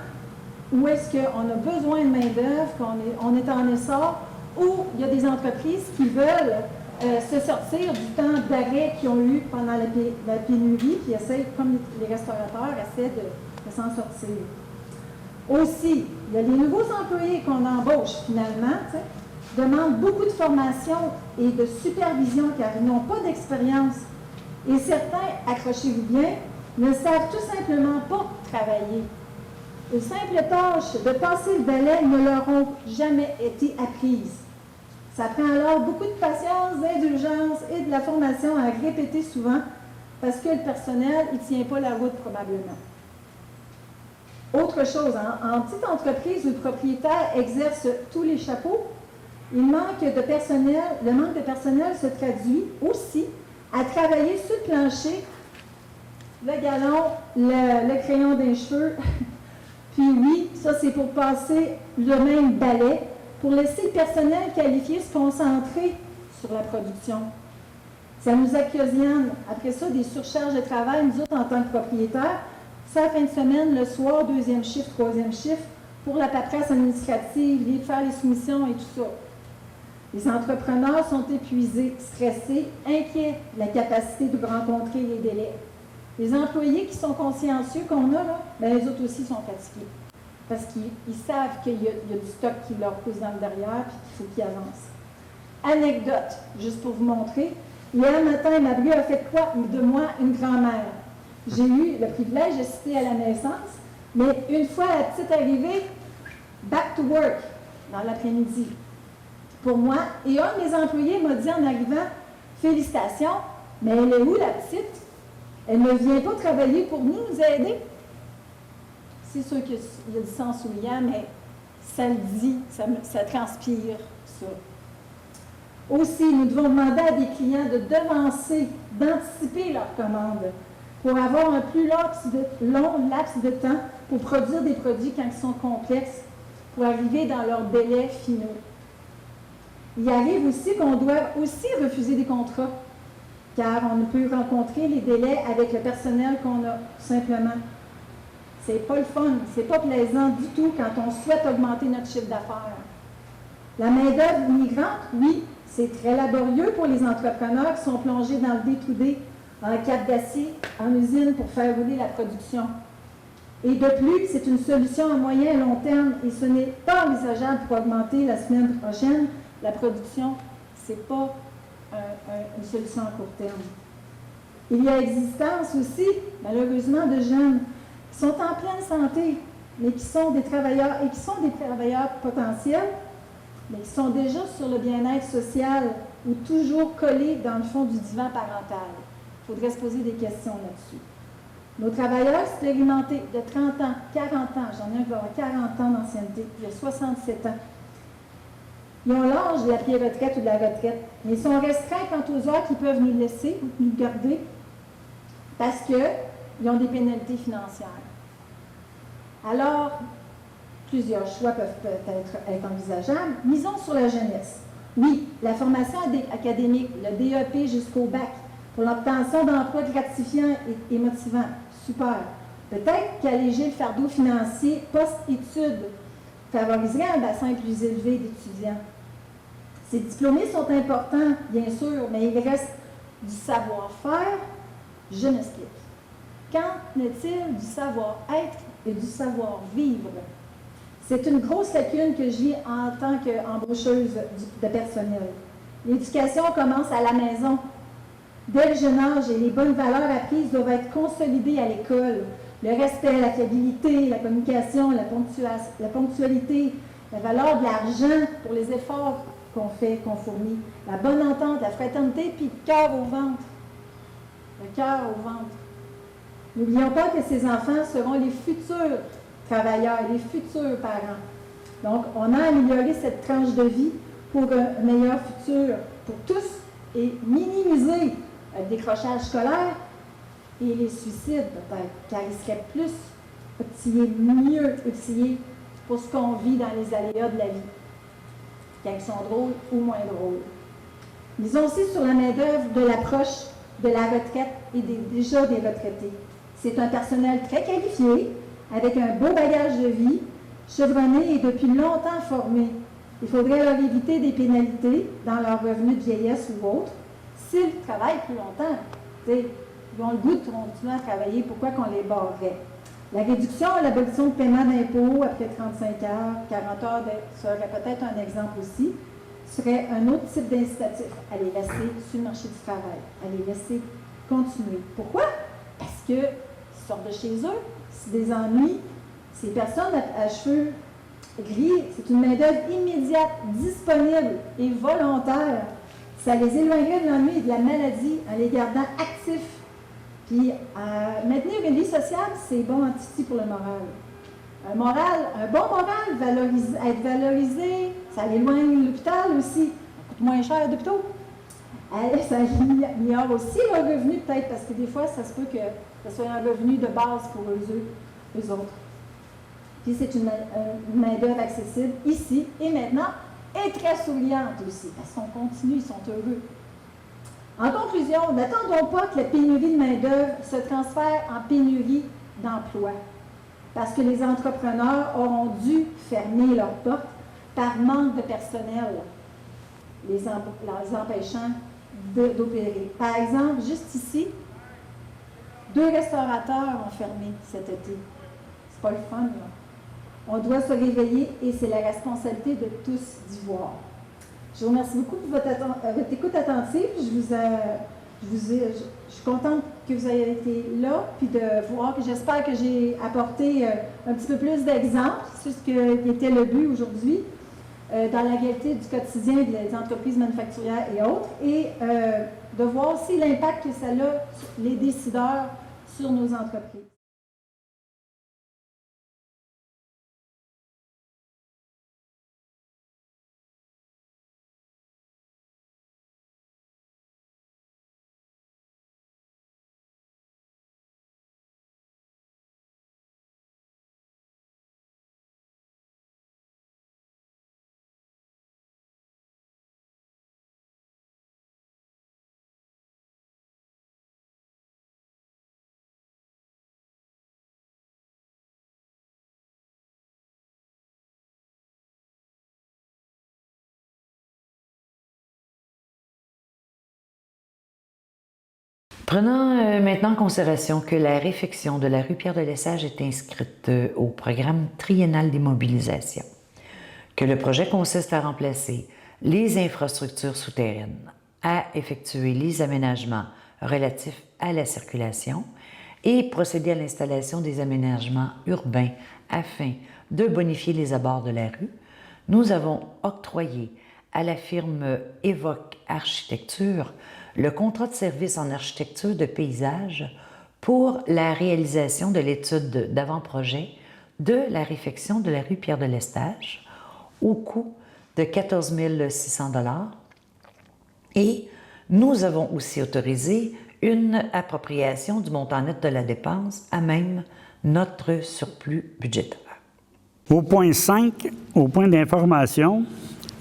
où est-ce qu'on a besoin de main-d'œuvre, qu'on est en essor, où il y a des entreprises qui veulent se sortir du temps d'arrêt qu'ils ont eu pendant la pénurie, puis essayent, comme les restaurateurs, essaient de s'en sortir. Aussi, il y a les nouveaux employés qu'on embauche finalement, demandent beaucoup de formation et de supervision car ils n'ont pas d'expérience. Et certains, accrochez-vous bien, ne savent tout simplement pas travailler. Les simples tâches de passer le balai ne leur ont jamais été apprises. Ça prend alors beaucoup de patience, d'indulgence et de la formation à répéter souvent parce que le personnel, il ne tient pas la route probablement. Autre chose, en petite entreprise où le propriétaire exerce tous les chapeaux, il manque de personnel, le manque de personnel se traduit aussi à travailler sur le plancher, le galon, le crayon des cheveux, puis oui, ça c'est pour passer le même balai, pour laisser le personnel qualifié se concentrer sur la production. Ça nous occasionne, après ça, des surcharges de travail, nous autres en tant que propriétaires, ça la fin de semaine, le soir, 2e chiffre, 3e chiffre, pour la paperasse administrative, faire les soumissions et tout ça. Les entrepreneurs sont épuisés, stressés, inquiets de la capacité de rencontrer les délais. Les employés qui sont consciencieux qu'on a, là, bien, les autres aussi sont fatigués. Parce qu'ils savent qu'il y a du stock qui leur pousse dans le derrière et qu'il faut qu'ils avancent. Anecdote, juste pour vous montrer. Hier matin, ma bru a fait quoi de moi une grand-mère? J'ai eu le privilège d'assister à la naissance, mais une fois la petite arrivée, back to work, dans l'après-midi. Pour moi, et un de mes employés m'a dit en arrivant, félicitations, mais elle est où la petite? Elle ne vient pas travailler pour nous aider? C'est sûr qu'il y a du sang souillant, mais ça le dit, ça transpire, ça. Aussi, nous devons demander à des clients de devancer, d'anticiper leurs commandes pour avoir un plus long laps de temps pour produire des produits quand ils sont complexes, pour arriver dans leurs délais finaux. Il arrive aussi qu'on doit aussi refuser des contrats, car on ne peut rencontrer les délais avec le personnel qu'on a, simplement. C'est pas le fun, c'est pas plaisant du tout quand on souhaite augmenter notre chiffre d'affaires. La main-d'œuvre migrante, oui, c'est très laborieux pour les entrepreneurs qui sont plongés dans le day-to-day, en cape d'acier, en usine pour faire rouler la production. Et de plus, c'est une solution à moyen et long terme et ce n'est pas envisageable pour augmenter la semaine prochaine la production. Ce n'est pas une solution à court terme. Il y a existence aussi, malheureusement, de jeunes qui sont en pleine santé, mais qui sont des travailleurs et qui sont des travailleurs potentiels, mais qui sont déjà sur le bien-être social ou toujours collés dans le fond du divan parental. Il faudrait se poser des questions là-dessus. Nos travailleurs expérimentés de 30 ans, 40 ans, j'en ai un qui va avoir 40 ans d'ancienneté, il y a 67 ans, ils ont l'âge de la pré-retraite ou de la retraite, mais ils sont restreints quant aux heures qu'ils peuvent nous laisser ou nous garder parce qu'ils ont des pénalités financières. Alors, plusieurs choix peuvent peut-être être envisageables. Misons sur la jeunesse. Oui, la formation académique, le DEP jusqu'au bac, pour l'obtention d'emplois gratifiants et motivants. Super. Peut-être qu'alléger le fardeau financier post-études favoriserait un bassin plus élevé d'étudiants. Ces diplômés sont importants, bien sûr, mais il reste du savoir-faire. Je m'explique. Qu'en est-il du savoir-être et du savoir-vivre? C'est une grosse lacune que j'ai en tant qu'embaucheuse de personnel. L'éducation commence à la maison. Dès le jeune âge, et les bonnes valeurs apprises doivent être consolidées à l'école. Le respect, la fiabilité, la communication, la ponctualité, la valeur de l'argent pour les efforts qu'on fait, qu'on fournit, la bonne entente, la fraternité, puis le cœur au ventre. Le cœur au ventre. N'oublions pas que ces enfants seront les futurs travailleurs, les futurs parents. Donc, on a amélioré cette tranche de vie pour un meilleur futur pour tous et minimiser le décrochage scolaire et les suicides peut-être, car ils seraient plus outillés, mieux outillés pour ce qu'on vit dans les aléas de la vie, qu'ils sont drôles ou moins drôles. Ils ont aussi sur la main-d'œuvre de l'approche de la retraite et déjà des retraités. C'est un personnel très qualifié, avec un beau bagage de vie, chevronné et depuis longtemps formé. Il faudrait leur éviter des pénalités dans leur revenu de vieillesse ou autre s'ils travaillent plus longtemps. T'sais, ils ont le goût de continuer à travailler, pourquoi qu'on les barrerait? La réduction ou l'abolition de paiement d'impôts après 35 heures, 40 heures, serait peut-être un exemple aussi, serait un autre type d'incitatif à les laisser sur le marché du travail, à les laisser continuer. Pourquoi? Parce qu'ils sortent de chez eux, c'est des ennuis. Ces personnes à cheveux gris, c'est une main-d'œuvre immédiate, disponible et volontaire. Ça les éloignerait de l'ennui et de la maladie en les gardant actifs. Puis, maintenir une vie sociale, c'est bon en titi pour le moral. Un bon moral, être valorisé, ça l'éloigne de l'hôpital aussi. Ça coûte moins cher d'hôpitaux. Ça améliore aussi leur revenu, peut-être, parce que des fois, ça se peut que ce soit un revenu de base pour eux autres. Puis, c'est une main-d'œuvre accessible ici et maintenant, et très souriante aussi, parce qu'on continue, ils sont heureux. En conclusion, n'attendons pas que la pénurie de main-d'œuvre se transfère en pénurie d'emploi, parce que les entrepreneurs auront dû fermer leurs portes par manque de personnel, les empêchant d'opérer. Par exemple, juste ici, 2 restaurateurs ont fermé cet été. C'est pas le fun, là. On doit se réveiller et c'est la responsabilité de tous d'y voir. Je vous remercie beaucoup pour votre écoute attentive. Je suis contente que vous ayez été là, puis de voir que j'espère que j'ai apporté un petit peu plus d'exemples sur ce qui était le but aujourd'hui dans la réalité du quotidien des entreprises manufacturières et autres, et de voir aussi l'impact que ça a sur les décideurs sur nos entreprises. Prenons maintenant en considération que la réfection de la rue Pierre-de-Lesage est inscrite au programme triennal d'immobilisation, que le projet consiste à remplacer les infrastructures souterraines, à effectuer les aménagements relatifs à la circulation et procéder à l'installation des aménagements urbains afin de bonifier les abords de la rue. Nous avons octroyé à la firme Évoque Architecture le contrat de service en architecture de paysage pour la réalisation de l'étude d'avant-projet de la réfection de la rue Pierre-de-Lesage au coût de 14 600 $. Et nous avons aussi autorisé une appropriation du montant net de la dépense à même notre surplus budgétaire. Au point 5, au point d'information,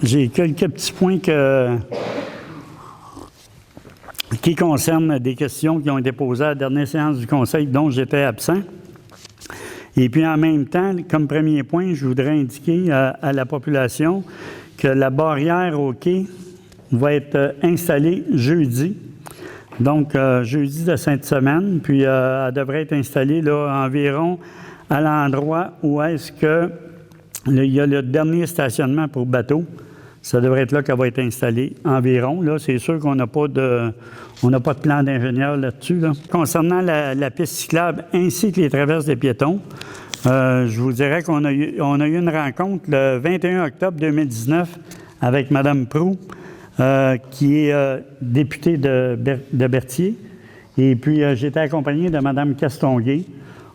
j'ai quelques petits points qui concernent des questions qui ont été posées à la dernière séance du Conseil dont j'étais absent. Et puis en même temps, comme premier point, je voudrais indiquer à la population que la barrière au quai va être installée jeudi Donc, jeudi de cette semaine, puis elle devrait être installée là, environ à l'endroit où est-ce que il y a le dernier stationnement pour bateaux. Ça devrait être là qu'elle va être installée environ. Là, c'est sûr qu'on n'a pas de plan d'ingénieur là-dessus. Là. Concernant la piste cyclable ainsi que les traverses des piétons, je vous dirais qu'on a eu une rencontre le 21 octobre 2019 avec Mme Proulx, qui est députée de Berthier. Et puis, j'étais accompagné de Mme Castonguay.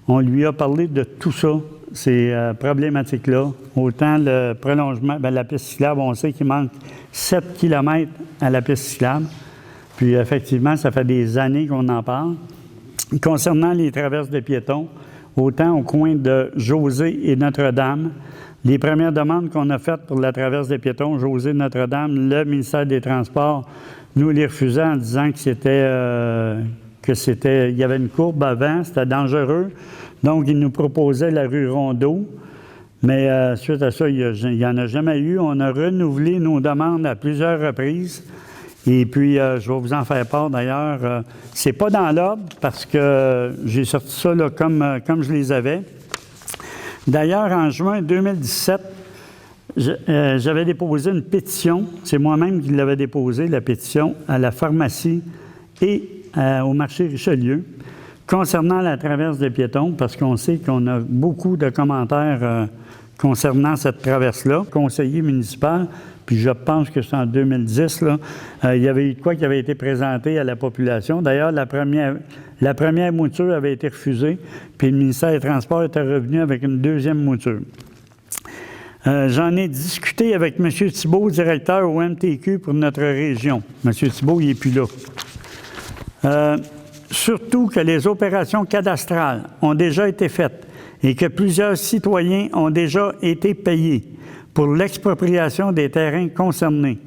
On lui a parlé de tout ça, ces problématiques-là. Autant le prolongement, bien, la piste cyclable, on sait qu'il manque 7 km à la piste cyclable. Puis, effectivement, ça fait des années qu'on en parle. Concernant les traverses de piétons, autant au coin de José et Notre-Dame, les premières demandes qu'on a faites pour la traverse des piétons, José et Notre-Dame, le ministère des Transports nous les refusait en disant que il y avait une courbe avant, c'était dangereux. Donc, il nous proposait la rue Rondeau. Mais suite à ça, il n'y en a jamais eu. On a renouvelé nos demandes à plusieurs reprises. Et puis, je vais vous en faire part d'ailleurs. C'est pas dans l'ordre parce que j'ai sorti ça là, comme je les avais. D'ailleurs, en juin 2017, j'avais déposé une pétition. C'est moi-même qui l'avais déposée, la pétition, à la pharmacie et au marché Richelieu concernant la traverse des piétons, parce qu'on sait qu'on a beaucoup de commentaires concernant cette traverse-là. Conseiller municipal, puis je pense que c'est en 2010, là, il y avait eu de quoi qui avait été présenté à la population. D'ailleurs, la première mouture avait été refusée, puis le ministère des Transports était revenu avec une deuxième mouture. J'en ai discuté avec M. Thibault, directeur au MTQ pour notre région. M. Thibault, il n'est plus là. Surtout que les opérations cadastrales ont déjà été faites et que plusieurs citoyens ont déjà été payés pour l'expropriation des terrains concernés.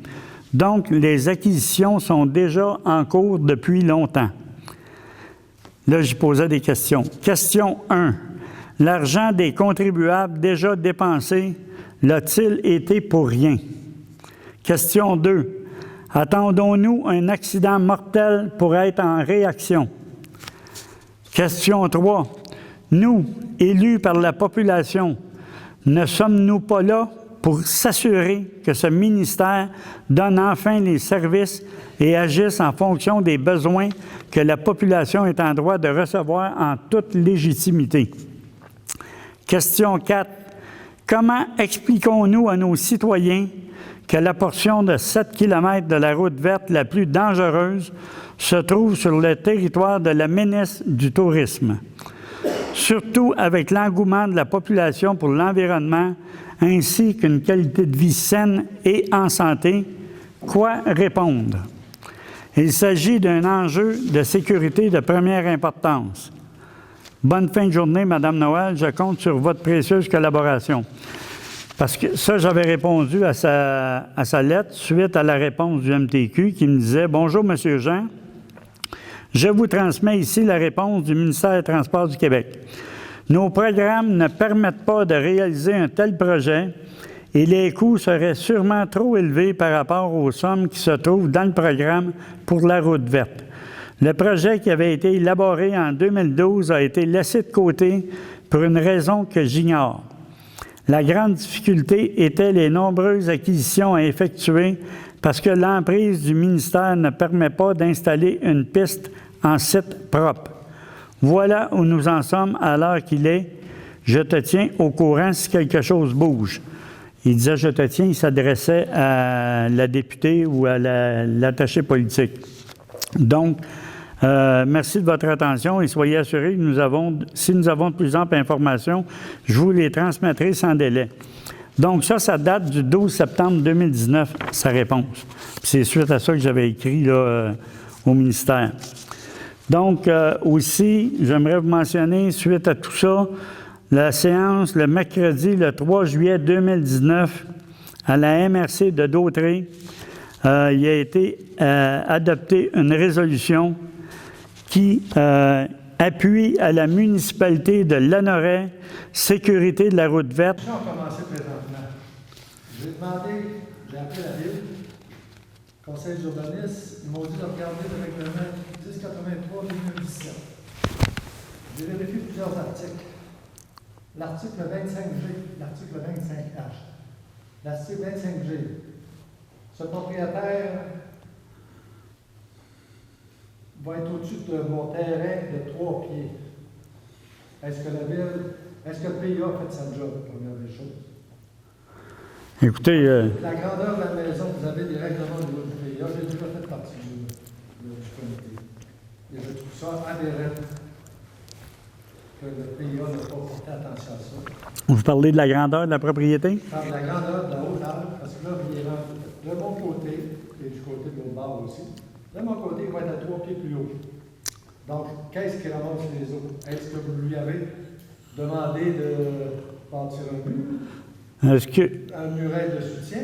Donc, les acquisitions sont déjà en cours depuis longtemps. Là, j'y posais des questions. Question 1. L'argent des contribuables déjà dépensé l'a-t-il été pour rien? Question 2. Attendons-nous un accident mortel pour être en réaction? Question 3. Nous, élus par la population, ne sommes-nous pas là pour s'assurer que ce ministère donne enfin les services et agisse en fonction des besoins que la population est en droit de recevoir en toute légitimité? Question 4. Comment expliquons-nous à nos citoyens que la portion de 7 km de la route verte la plus dangereuse se trouve sur le territoire de la ministre du Tourisme? Surtout avec l'engouement de la population pour l'environnement ainsi qu'une qualité de vie saine et en santé, quoi répondre? Il s'agit d'un enjeu de sécurité de première importance. Bonne fin de journée, Mme Noël. Je compte sur votre précieuse collaboration. Parce que ça, j'avais répondu à sa lettre suite à la réponse du MTQ qui me disait « Bonjour, M. Jean. Je vous transmets ici la réponse du ministère des Transports du Québec. Nos programmes ne permettent pas de réaliser un tel projet et les coûts seraient sûrement trop élevés par rapport aux sommes qui se trouvent dans le programme pour la route verte. Le projet qui avait été élaboré en 2012 a été laissé de côté pour une raison que j'ignore. La grande difficulté était les nombreuses acquisitions à effectuer parce que l'emprise du ministère ne permet pas d'installer une piste en site propre. Voilà où nous en sommes à l'heure qu'il est. Je te tiens au courant si quelque chose bouge. » Il disait « je te tiens », il s'adressait à la députée ou à l'attaché politique. Donc, merci de votre attention et soyez assurés que si nous avons de plus amples informations, je vous les transmettrai sans délai. Donc ça date du 12 septembre 2019, sa réponse. C'est suite à ça que j'avais écrit là, au ministère. Donc aussi, j'aimerais vous mentionner, suite à tout ça, la séance le mercredi, le 3 juillet 2019, à la MRC de Dautré, il a été adopté une résolution qui appuie à la municipalité de Lanoraie, sécurité de la route verte. On va commencer présentement. Je vais demander, j'ai appelé la ville. Conseil d'urbanisme, ils m'ont dit de regarder le règlement 1083-2017. J'ai vérifié plusieurs articles. L'article 25G, l'article 25H. L'article 25G. Ce propriétaire va être au-dessus de mon terrain de 3 pieds. Est-ce que le PIA a fait sa job, première des choses? Écoutez... La grandeur de la maison, vous avez des règlements au niveau du PIA. J'ai déjà fait partie du comité. Et je trouve ça aberrant que le PIA n'a pas porté attention à ça. Vous parlez de la grandeur de la propriété? Je parle de la grandeur de la hauteur, parce que là, il est de mon côté, et du côté de l'autre bord aussi, de mon côté, il va être à 3 pieds plus haut. Donc, qu'est-ce qui ramasse les autres? Est-ce que vous lui avez demandé de bâtir un mur? Un muret de soutien?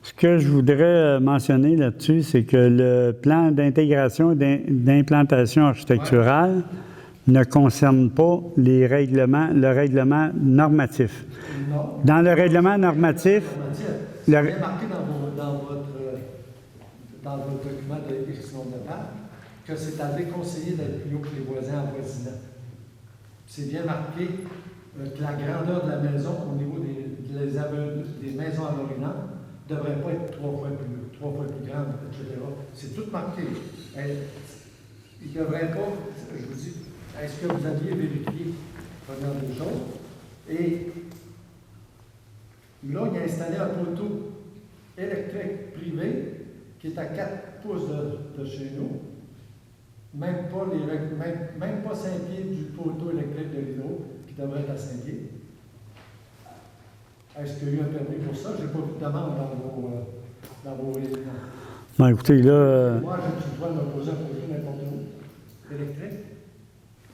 Ce que je voudrais mentionner là-dessus, c'est que le plan d'intégration et d'implantation architecturale ne concerne pas le règlement normatif. Non. Dans le règlement normatif... C'est bien marqué dans votre document de décision de table que c'est à déconseiller d'être plus haut que les voisins avoisinants. C'est bien marqué que la grandeur de la maison au niveau des maisons avoisinantes ne devrait pas être 3 fois plus grande, etc. C'est tout marqué. Il ne devrait pas, je vous dis, est-ce que vous aviez vérifié première des choses? Et là, il a installé un poteau électrique privé qui est à 4 pouces de chez nous. Même pas 5 pieds du poteau électrique de l'hydro, qui devrait être à 5 pieds. Est-ce qu'il y a eu un permis pour ça? Je n'ai pas vu de demande dans vos réunions. Bon, écoutez, là... Moi, je dois me poser un poteau n'importe où. Électrique?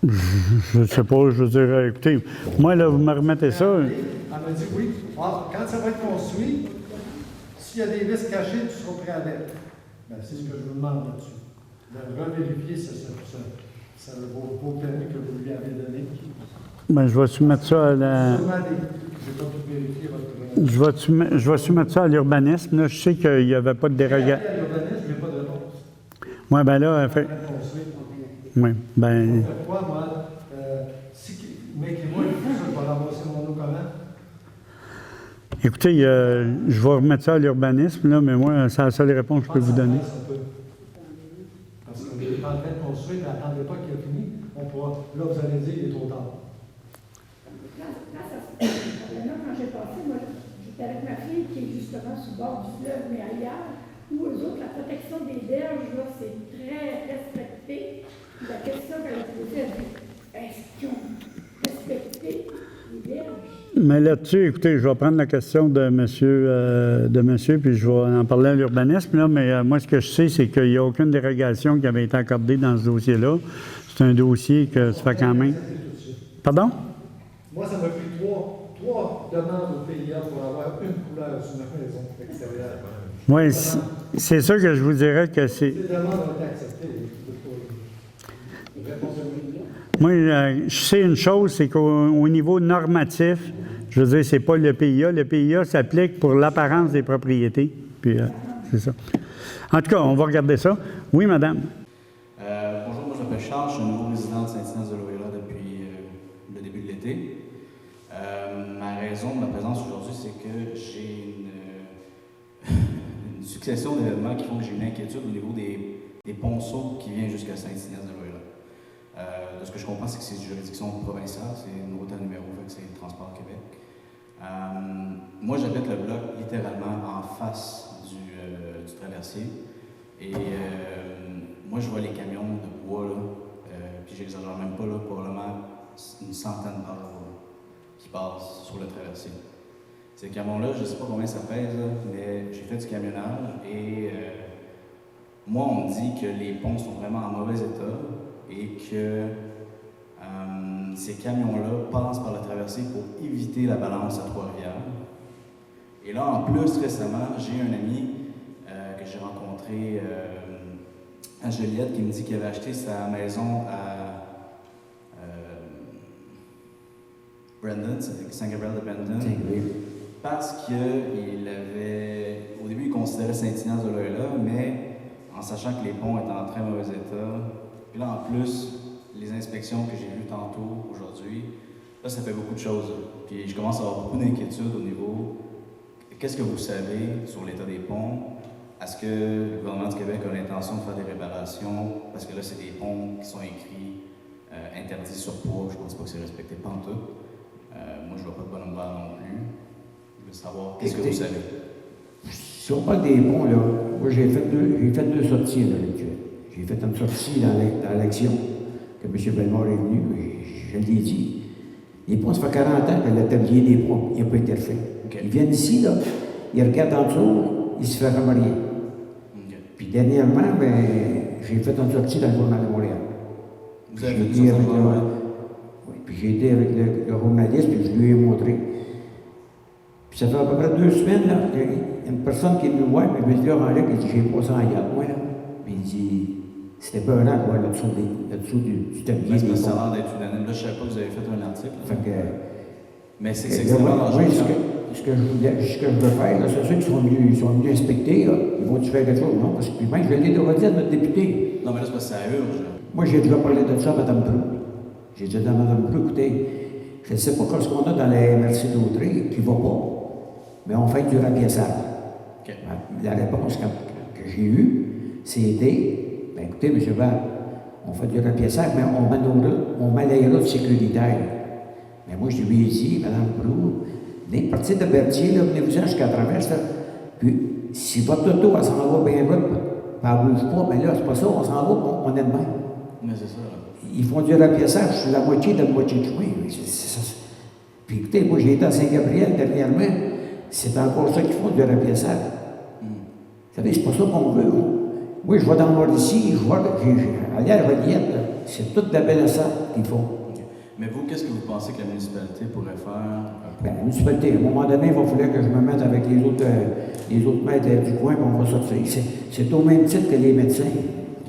Je ne sais pas, je veux dire, écoutez, moi, là, vous me remettez ça... Elle m'a dit oui. Alors, quand ça va être construit, s'il y a des vis cachées, tu seras prêt avec. Ben, c'est ce que je vous demande là-dessus. De revérifier vos permis que vous lui avez donnés. Ben, je vais soumettre ça à la... Je n'ai pas pu vérifier votre... Je vais soumettre ça à l'urbanisme. Là, je sais qu'il n'y avait pas de dérogation. À l'urbanisme, je n'ai pas de réponse. Oui, bien là, fait... Oui, bien... Pourquoi, moi, mettez-moi le fou, je vais ramasser mon eau comment? Écoutez, je vais remettre ça à l'urbanisme, là, mais moi, c'est la seule réponse que je peux vous donner. Parce qu'on est en train de construire, mais attendez pas qu'il ait fini. On pourra... Là, vous allez dire, il est trop tard. Quand j'ai passé, moi, j'étais avec ma fille qui est justement sur le bord du fleuve, mais ailleurs, où eux autres, la protection des berges, là, c'est très respecté. La question qu'elle a posée, elle dit, est-ce qu'ils ont respecté les berges? Mais là-dessus, écoutez, je vais prendre la question de monsieur, puis je vais en parler à l'urbanisme, là, mais moi, ce que je sais, c'est qu'il n'y a aucune dérogation qui avait été accordée dans ce dossier-là. C'est un dossier que ça fait quand même... Pardon? Moi, ça m'a pris trois demandes au PIA pour avoir une couleur sur ma maison extérieure. Oui, c'est sûr que je vous dirais que c'est... Ces demandes ont été acceptées. Moi, je sais une chose, c'est qu'au niveau normatif, je veux dire, c'est pas le PIA. Le PIA s'applique pour l'apparence des propriétés. Puis, c'est ça. En tout cas, on va regarder ça. Oui, madame. Bonjour, moi je m'appelle Charles, je suis un nouveau résident de Saint-Ignace-de-Loyola depuis le début de l'été. Ma raison de ma présence aujourd'hui, c'est que j'ai une succession d'événements qui font que j'ai une inquiétude au niveau des ponceaux qui viennent jusqu'à Saint-Ignace-de-Loyola. De ce que je comprends, c'est que c'est une juridiction provinciale, c'est une route à numéro, fait que c'est le Transport Québec. Moi, j'habite le bloc littéralement en face du traversier. Et moi, je vois les camions de bois, là, puis j'exagère même pas, là, probablement une centaine d'heures qui passent sur le traversier. Ces camions-là, je ne sais pas combien ça pèse, là, mais j'ai fait du camionnage et moi, on me dit que les ponts sont vraiment en mauvais état et que ces camions-là passent par la traversée pour éviter la balance à Trois-Rivières. Et là, en plus, récemment, j'ai un ami que j'ai rencontré à Joliette qui me dit qu'il avait acheté sa maison à Brandon, Saint-Gabriel de Brandon, parce qu'il avait, au début, il considérait Saint-Ignace-de-Loyola, mais en sachant que les ponts étaient en très mauvais état. Puis là, en plus, les inspections que j'ai vues tantôt, aujourd'hui, là, ça fait beaucoup de choses. Puis je commence à avoir beaucoup d'inquiétudes au niveau qu'est-ce que vous savez sur l'état des ponts? Est-ce que le gouvernement du Québec a l'intention de faire des réparations? Parce que là, c'est des ponts qui sont écrits interdits sur poids. Je ne pense pas que c'est respecté pantoute. Moi, je ne vois pas de bonne barre non plus. Je veux savoir, qu'est-ce que vous savez? Si on parle des ponts, là, moi, j'ai fait deux sorties à l'actuel. J'ai fait une sortie dans l'action que M. Bellemare est venu, je l'ai dit. Les ponts, ça fait 40 ans que l'atelier des ponts n'a pas été refait. Okay. Ils viennent ici, là, ils regardent en dessous, ils se font remarier. Okay. Puis dernièrement, j'ai fait une sortie dans le Journal de Montréal. Vous avez fait ça dans le Journal? Oui, puis j'ai été avec le journaliste, puis je lui ai montré. Puis ça fait à peu près 2 semaines, là, il y a une personne qui est venue me voir, puis il me dit, là, Henri, il dit, j'ai pas ça en garde, moi, là. Puis il dit, c'était pas un an, quoi, là-dessous du tablier. Mais ça a l'air d'être unanime. Là, je ne savais pas que vous avez fait un article. Fait que, mais c'est extrêmement dangereux. Oui, ce que je veux faire, c'est ceux qui sont venus inspecter, là, ils vont-tu faire quelque chose? Non, parce que même, je l'ai déjà dit à notre député. Non, mais là, c'est parce que ça urge. Moi, j'ai déjà parlé de ça à Mme Proulx. J'ai dit à Mme Proulx, écoutez, je ne sais pas ce qu'on a dans la MRC d'Autrey qui ne va pas, mais on fait du rapiaçage. Okay. La réponse que j'ai eue, c'était, bien, écoutez, M. Val, on fait du rapiaçage, mais on met les routes sécuritaires. Mais moi, je lui ai dit, Mme Proulx, des parties de Berthier, là, venez-vous-en jusqu'à Traverse, là, puis si votre auto, elle s'en va bien route, elle ne bouge pas, mais là, c'est pas ça, on s'en va, on est de même. Mais c'est ça. Ils font du rapiaçage sur la moitié de chemin. Puis écoutez, moi, j'ai été à Saint-Gabriel dernièrement, c'est encore ça qu'ils font du rapiaçage. Vous savez, c'est pas ça qu'on veut. Moi, je vais dans le Mauricie, je vois, aller à la Reliette, c'est toute la belle assade qu'ils font. Okay. Mais vous, qu'est-ce que vous pensez que la municipalité pourrait faire? Bien, la municipalité, à un moment donné, il va falloir que je me mette avec les autres maîtres du coin, puis on va sortir. C'est au même titre que les médecins.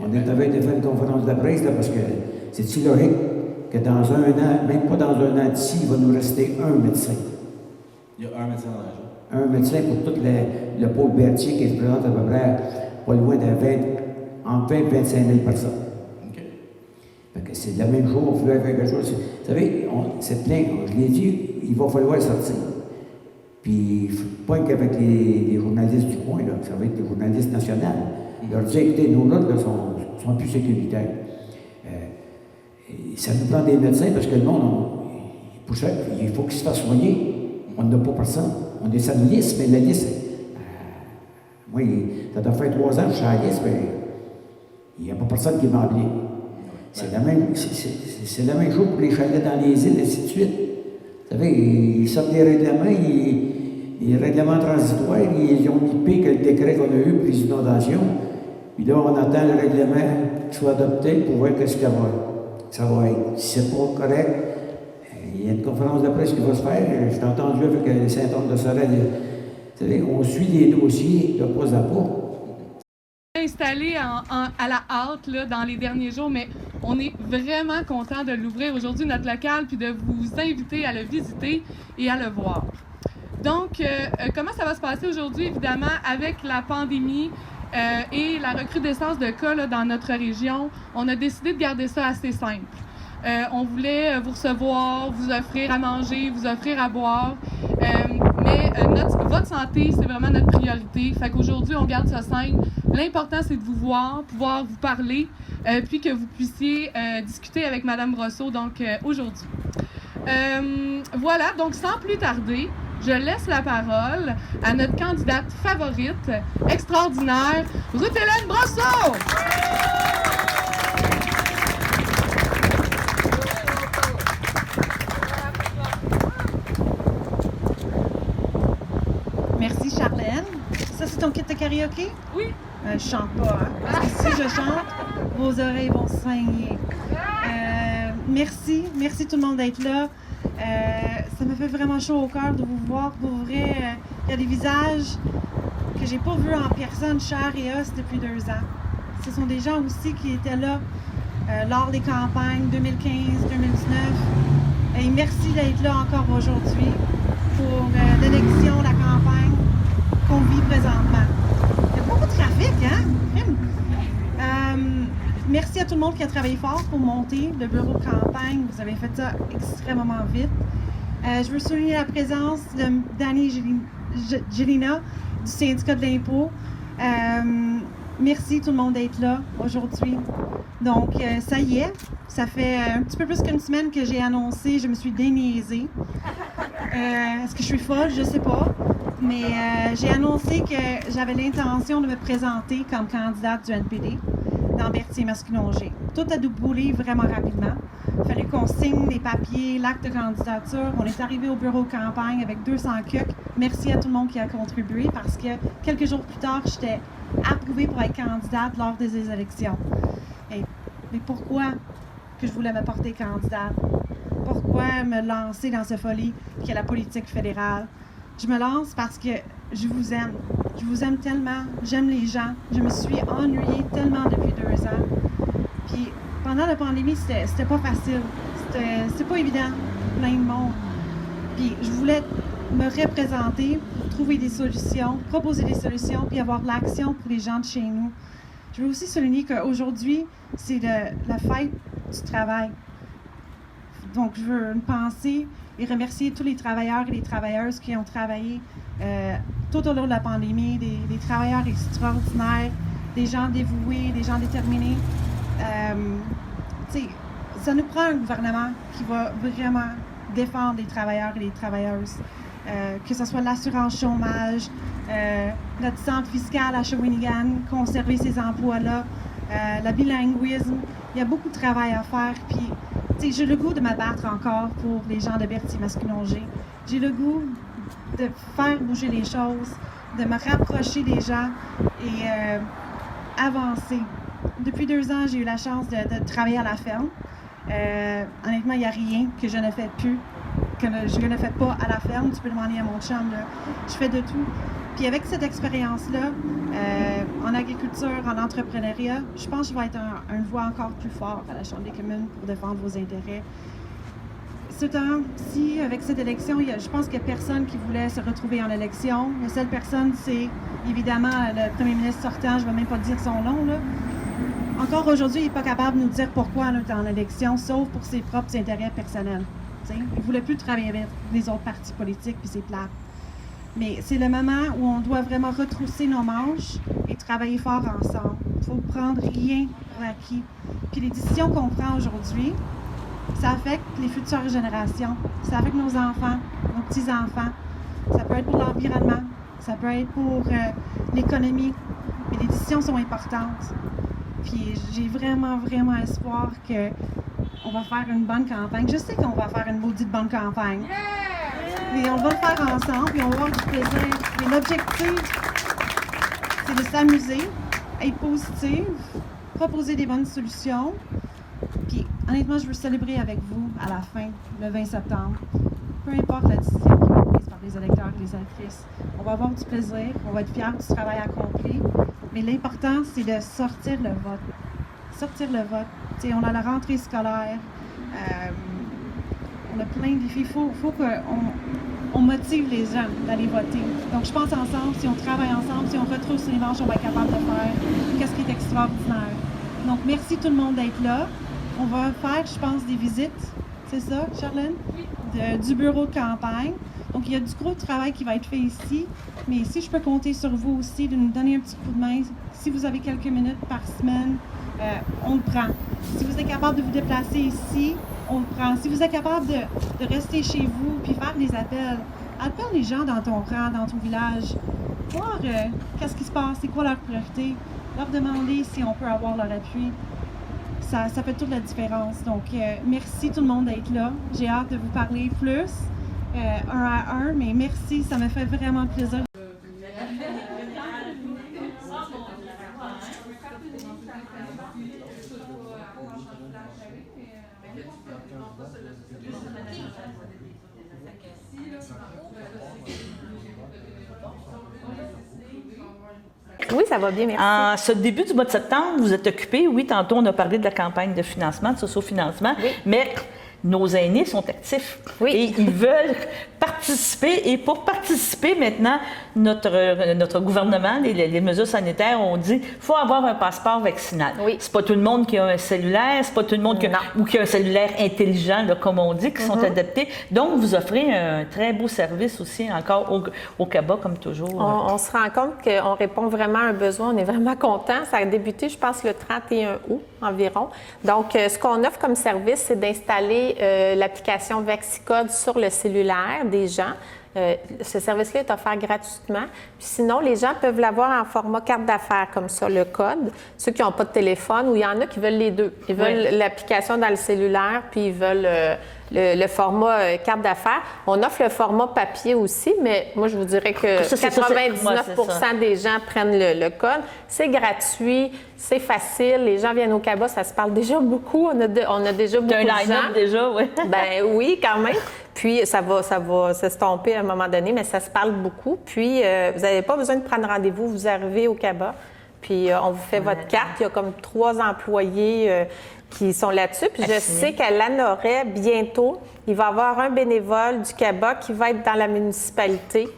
On est avec de faire une conférence de presse, là, parce que c'est illogique que dans un an, même pas dans un an d'ici, il va nous rester un médecin. Il y a un médecin dans la région? Un médecin pour tout le pôle Berthier qui se présente à peu près pas loin de entre 20 et 25 000 personnes. OK. Fait que c'est la même chose, il faut faire quelque chose. Vous savez, c'est plein, je l'ai dit, il va falloir sortir. Puis, pas qu'avec les journalistes du coin, là, ça va être des journalistes nationaux. Leur dire, écoutez, nos routes sont plus sécuritaires. Ça nous prend des médecins parce que le monde, il faut qu'ils se fassent soigner. On n'a pas personne. On est sur la liste, mais la liste, moi, ça doit faire 3 ans que je suis à la liste, mais il n'y a pas personne qui m'a appelé. C'est la même chose pour les chalets dans les îles, et ainsi de suite. Vous savez, ils sortent des règlements, les règlements transitoires, ils ont mis pire que le décret qu'on a eu pour les inondations. Puis là, on attend le règlement qui soit adopté pour voir qu'est-ce que ça va être. Si c'est pas correct, il y a une conférence de presse qui va se faire. J'ai entendu avec les Saint-Anne-de-Sorel. Vous savez, on suit les dossiers de pas à pas. Installé à la halte là, dans les derniers jours, mais on est vraiment content de l'ouvrir aujourd'hui, notre local, puis de vous inviter à le visiter et à le voir. Donc, comment ça va se passer aujourd'hui? Évidemment, avec la pandémie et la recrudescence de cas là, dans notre région, on a décidé de garder ça assez simple. On voulait vous recevoir, vous offrir à manger, vous offrir à boire, mais votre santé, c'est vraiment notre priorité. Fait qu'aujourd'hui, on garde ça simple. L'important, c'est de vous voir, pouvoir vous parler, puis que vous puissiez discuter avec Mme Brosseau, donc aujourd'hui. Voilà, donc sans plus tarder, je laisse la parole à notre candidate favorite, extraordinaire, Ruth-Hélène Brosseau! Merci Charlène. Ça, c'est ton kit de karaoké? Oui. Je chante pas, hein? Parce que si je chante, vos oreilles vont saigner. Merci tout le monde d'être là. Ça me fait vraiment chaud au cœur de vous voir. Pour vrai, il y a des visages que j'ai pas vus en personne, chair et os, depuis 2 ans. Ce sont des gens aussi qui étaient là lors des campagnes 2015-2019. Et merci d'être là encore aujourd'hui pour l'élection, la campagne qu'on vit présentement. merci à tout le monde qui a travaillé fort pour monter le bureau de campagne. Vous avez fait ça extrêmement vite. Je veux souligner la présence de Danny Gélina du syndicat de l'impôt. Merci tout le monde d'être là aujourd'hui. Donc, ça y est, ça fait un petit peu plus qu'une semaine que j'ai annoncé, je me suis déniaisée. Est-ce que je suis folle? Je sais pas. Mais j'ai annoncé que j'avais l'intention de me présenter comme candidate du NPD dans Berthier-Masquinongé. Tout a déboulé vraiment rapidement. Il fallait qu'on signe les papiers, l'acte de candidature. On est arrivé au bureau de campagne avec 200 cucs. Merci à tout le monde qui a contribué parce que quelques jours plus tard, j'étais approuvée pour être candidate lors des élections. Mais pourquoi que je voulais me porter candidate? Pourquoi me lancer dans cette folie qui est la politique fédérale? Je me lance parce que je vous aime. Je vous aime tellement. J'aime les gens. Je me suis ennuyée tellement depuis 2 ans. Puis pendant la pandémie, c'était pas facile. C'était pas évident. Plein de monde. Puis je voulais me représenter, trouver des solutions, proposer des solutions, puis avoir de l'action pour les gens de chez nous. Je veux aussi souligner qu'aujourd'hui, c'est la fête du travail. Donc, je veux une pensée et remercier tous les travailleurs et les travailleuses qui ont travaillé tout au long de la pandémie, des travailleurs extraordinaires, des gens dévoués, des gens déterminés. Ça nous prend un gouvernement qui va vraiment défendre les travailleurs et les travailleuses. Que ce soit l'assurance chômage, notre centre fiscal à Shawinigan, conserver ces emplois-là, le bilinguisme. Il y a beaucoup de travail à faire. Puis, j'ai le goût de me battre encore pour les gens de Berthier-Masquinongé. J'ai le goût de faire bouger les choses, de me rapprocher des gens et avancer. Depuis 2 ans, j'ai eu la chance de travailler à la ferme. Honnêtement, il n'y a rien que je ne fais plus, que je ne fais pas à la ferme. Tu peux demander à mon chum, là. Je fais de tout. Puis avec cette expérience-là, en agriculture, en entrepreneuriat, je pense que je vais être une voix encore plus forte à la Chambre des communes pour défendre vos intérêts. Ce temps-ci, avec cette élection, je pense qu'il n'y a personne qui voulait se retrouver en élection. La seule personne, c'est évidemment le premier ministre sortant, je ne vais même pas dire son nom, là. Encore aujourd'hui, il n'est pas capable de nous dire pourquoi on est en élection, sauf pour ses propres intérêts personnels. T'sais? Il ne voulait plus travailler avec les autres partis politiques, puis c'est plate. Mais c'est le moment où on doit vraiment retrousser nos manches et travailler fort ensemble. Il ne faut prendre rien pour acquis. Puis les décisions qu'on prend aujourd'hui, ça affecte les futures générations. Ça affecte nos enfants, nos petits-enfants. Ça peut être pour l'environnement, ça peut être pour l'économie. Mais les décisions sont importantes. Puis j'ai vraiment, vraiment espoir qu'on va faire une bonne campagne. Je sais qu'on va faire une maudite bonne campagne. Mais on va le faire ensemble, puis on va avoir du plaisir. Mais l'objectif, c'est de s'amuser, être positive, proposer des bonnes solutions. Puis honnêtement, je veux célébrer avec vous à la fin, le 20 septembre. Peu importe la décision qui va être prise par les électeurs et les électrices. On va avoir du plaisir, on va être fiers du travail accompli. Mais l'important, c'est de sortir le vote. Sortir le vote. T'sais, on a la rentrée scolaire. On a plein de défis. Il faut qu'on motive les gens d'aller voter. Donc, je pense ensemble, si on travaille ensemble, si on retrouve les manches, on va être capable de faire qu'est-ce qui est extraordinaire. Donc, merci tout le monde d'être là. On va faire, je pense, des visites. C'est ça, Charlène? Du bureau de campagne. Donc, il y a du gros travail qui va être fait ici. Mais si je peux compter sur vous aussi, de nous donner un petit coup de main, si vous avez quelques minutes par semaine, on le prend. Si vous êtes capable de vous déplacer ici, on le prend. Si vous êtes capable de rester chez vous puis faire des appels, appelle les gens dans ton rang, dans ton village, voir qu'est-ce qui se passe, c'est quoi leur priorité, leur demander si on peut avoir leur appui. Ça fait toute la différence. Donc, merci tout le monde d'être là. J'ai hâte de vous parler plus, un à un, mais merci, ça me fait vraiment plaisir. Oui, ça va bien, merci. En ce début du mois de septembre, vous êtes occupé. Oui, tantôt, on a parlé de la campagne de financement, de socio-financement, oui. Mais nos aînés sont actifs et ils veulent participer. Et pour participer, maintenant, notre gouvernement, les mesures sanitaires ont dit qu'il faut avoir un passeport vaccinal. C'est pas tout le monde qui a un cellulaire, c'est pas tout le monde qui a un cellulaire intelligent, là, comme on dit, qui sont adaptés. Donc, vous offrez un très beau service aussi encore au CABA, comme toujours. On se rend compte qu'on répond vraiment à un besoin. On est vraiment content. Ça a débuté, je pense, le 31 août environ. Donc, ce qu'on offre comme service, c'est d'installer l'application VaxiCode sur le cellulaire des gens. Ce service-là est offert gratuitement. Puis sinon, les gens peuvent l'avoir en format carte d'affaires, comme ça, le code. Ceux qui n'ont pas de téléphone, ou il y en a qui veulent les deux. Ils veulent l'application dans le cellulaire, puis ils veulent le format carte d'affaires. On offre le format papier aussi, mais moi, je vous dirais que 99% des gens prennent le code. C'est gratuit, c'est facile. Les gens viennent au CABA, ça se parle déjà beaucoup. On a déjà beaucoup de gens. Un line-up déjà, oui. Ben oui, quand même. Puis, ça va s'estomper à un moment donné, mais ça se parle beaucoup. Puis, vous n'avez pas besoin de prendre rendez-vous. Vous arrivez au CABA, puis on vous fait votre carte. Il y a comme 3 employés qui sont là-dessus. Puis, je sais qu'à Lanoraie, bientôt, il va y avoir un bénévole du CABA qui va être dans la municipalité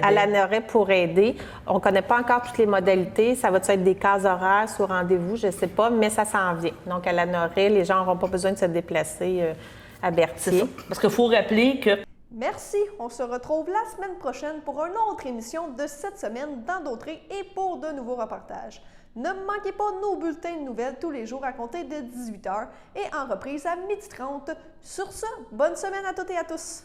à Lanoraie pour aider. On ne connaît pas encore toutes les modalités. Ça va être des cases horaires sur rendez-vous, je ne sais pas, mais ça s'en vient. Donc, à Lanoraie, les gens n'auront pas besoin de se déplacer à Berthier. Parce qu'il faut rappeler que... Merci. On se retrouve la semaine prochaine pour une autre émission de cette semaine dans Dautré et pour de nouveaux reportages. Ne manquez pas nos bulletins de nouvelles tous les jours à compter de 18h et en reprise à 12h30. Sur ce, bonne semaine à toutes et à tous.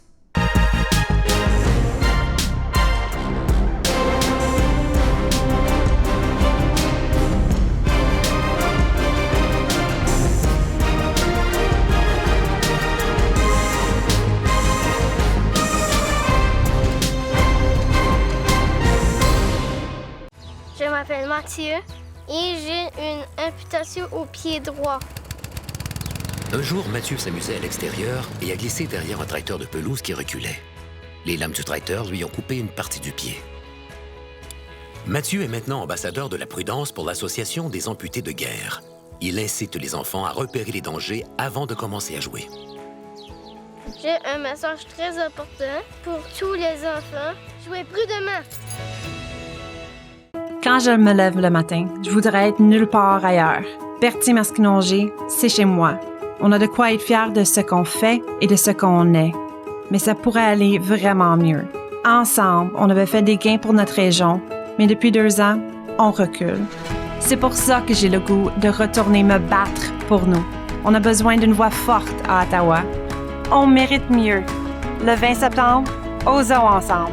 Je m'appelle Mathieu et j'ai une amputation au pied droit. Un jour, Mathieu s'amusait à l'extérieur et a glissé derrière un tracteur de pelouse qui reculait. Les lames du tracteur lui ont coupé une partie du pied. Mathieu est maintenant ambassadeur de la prudence pour l'Association des amputés de guerre. Il incite les enfants à repérer les dangers avant de commencer à jouer. J'ai un message très important pour tous les enfants. Jouez prudemment! Quand je me lève le matin, je voudrais être nulle part ailleurs. Berthier-Masquinongé, c'est chez moi. On a de quoi être fiers de ce qu'on fait et de ce qu'on est. Mais ça pourrait aller vraiment mieux. Ensemble, on avait fait des gains pour notre région, mais depuis 2 ans, on recule. C'est pour ça que j'ai le goût de retourner me battre pour nous. On a besoin d'une voix forte à Ottawa. On mérite mieux. Le 20 septembre, osons ensemble.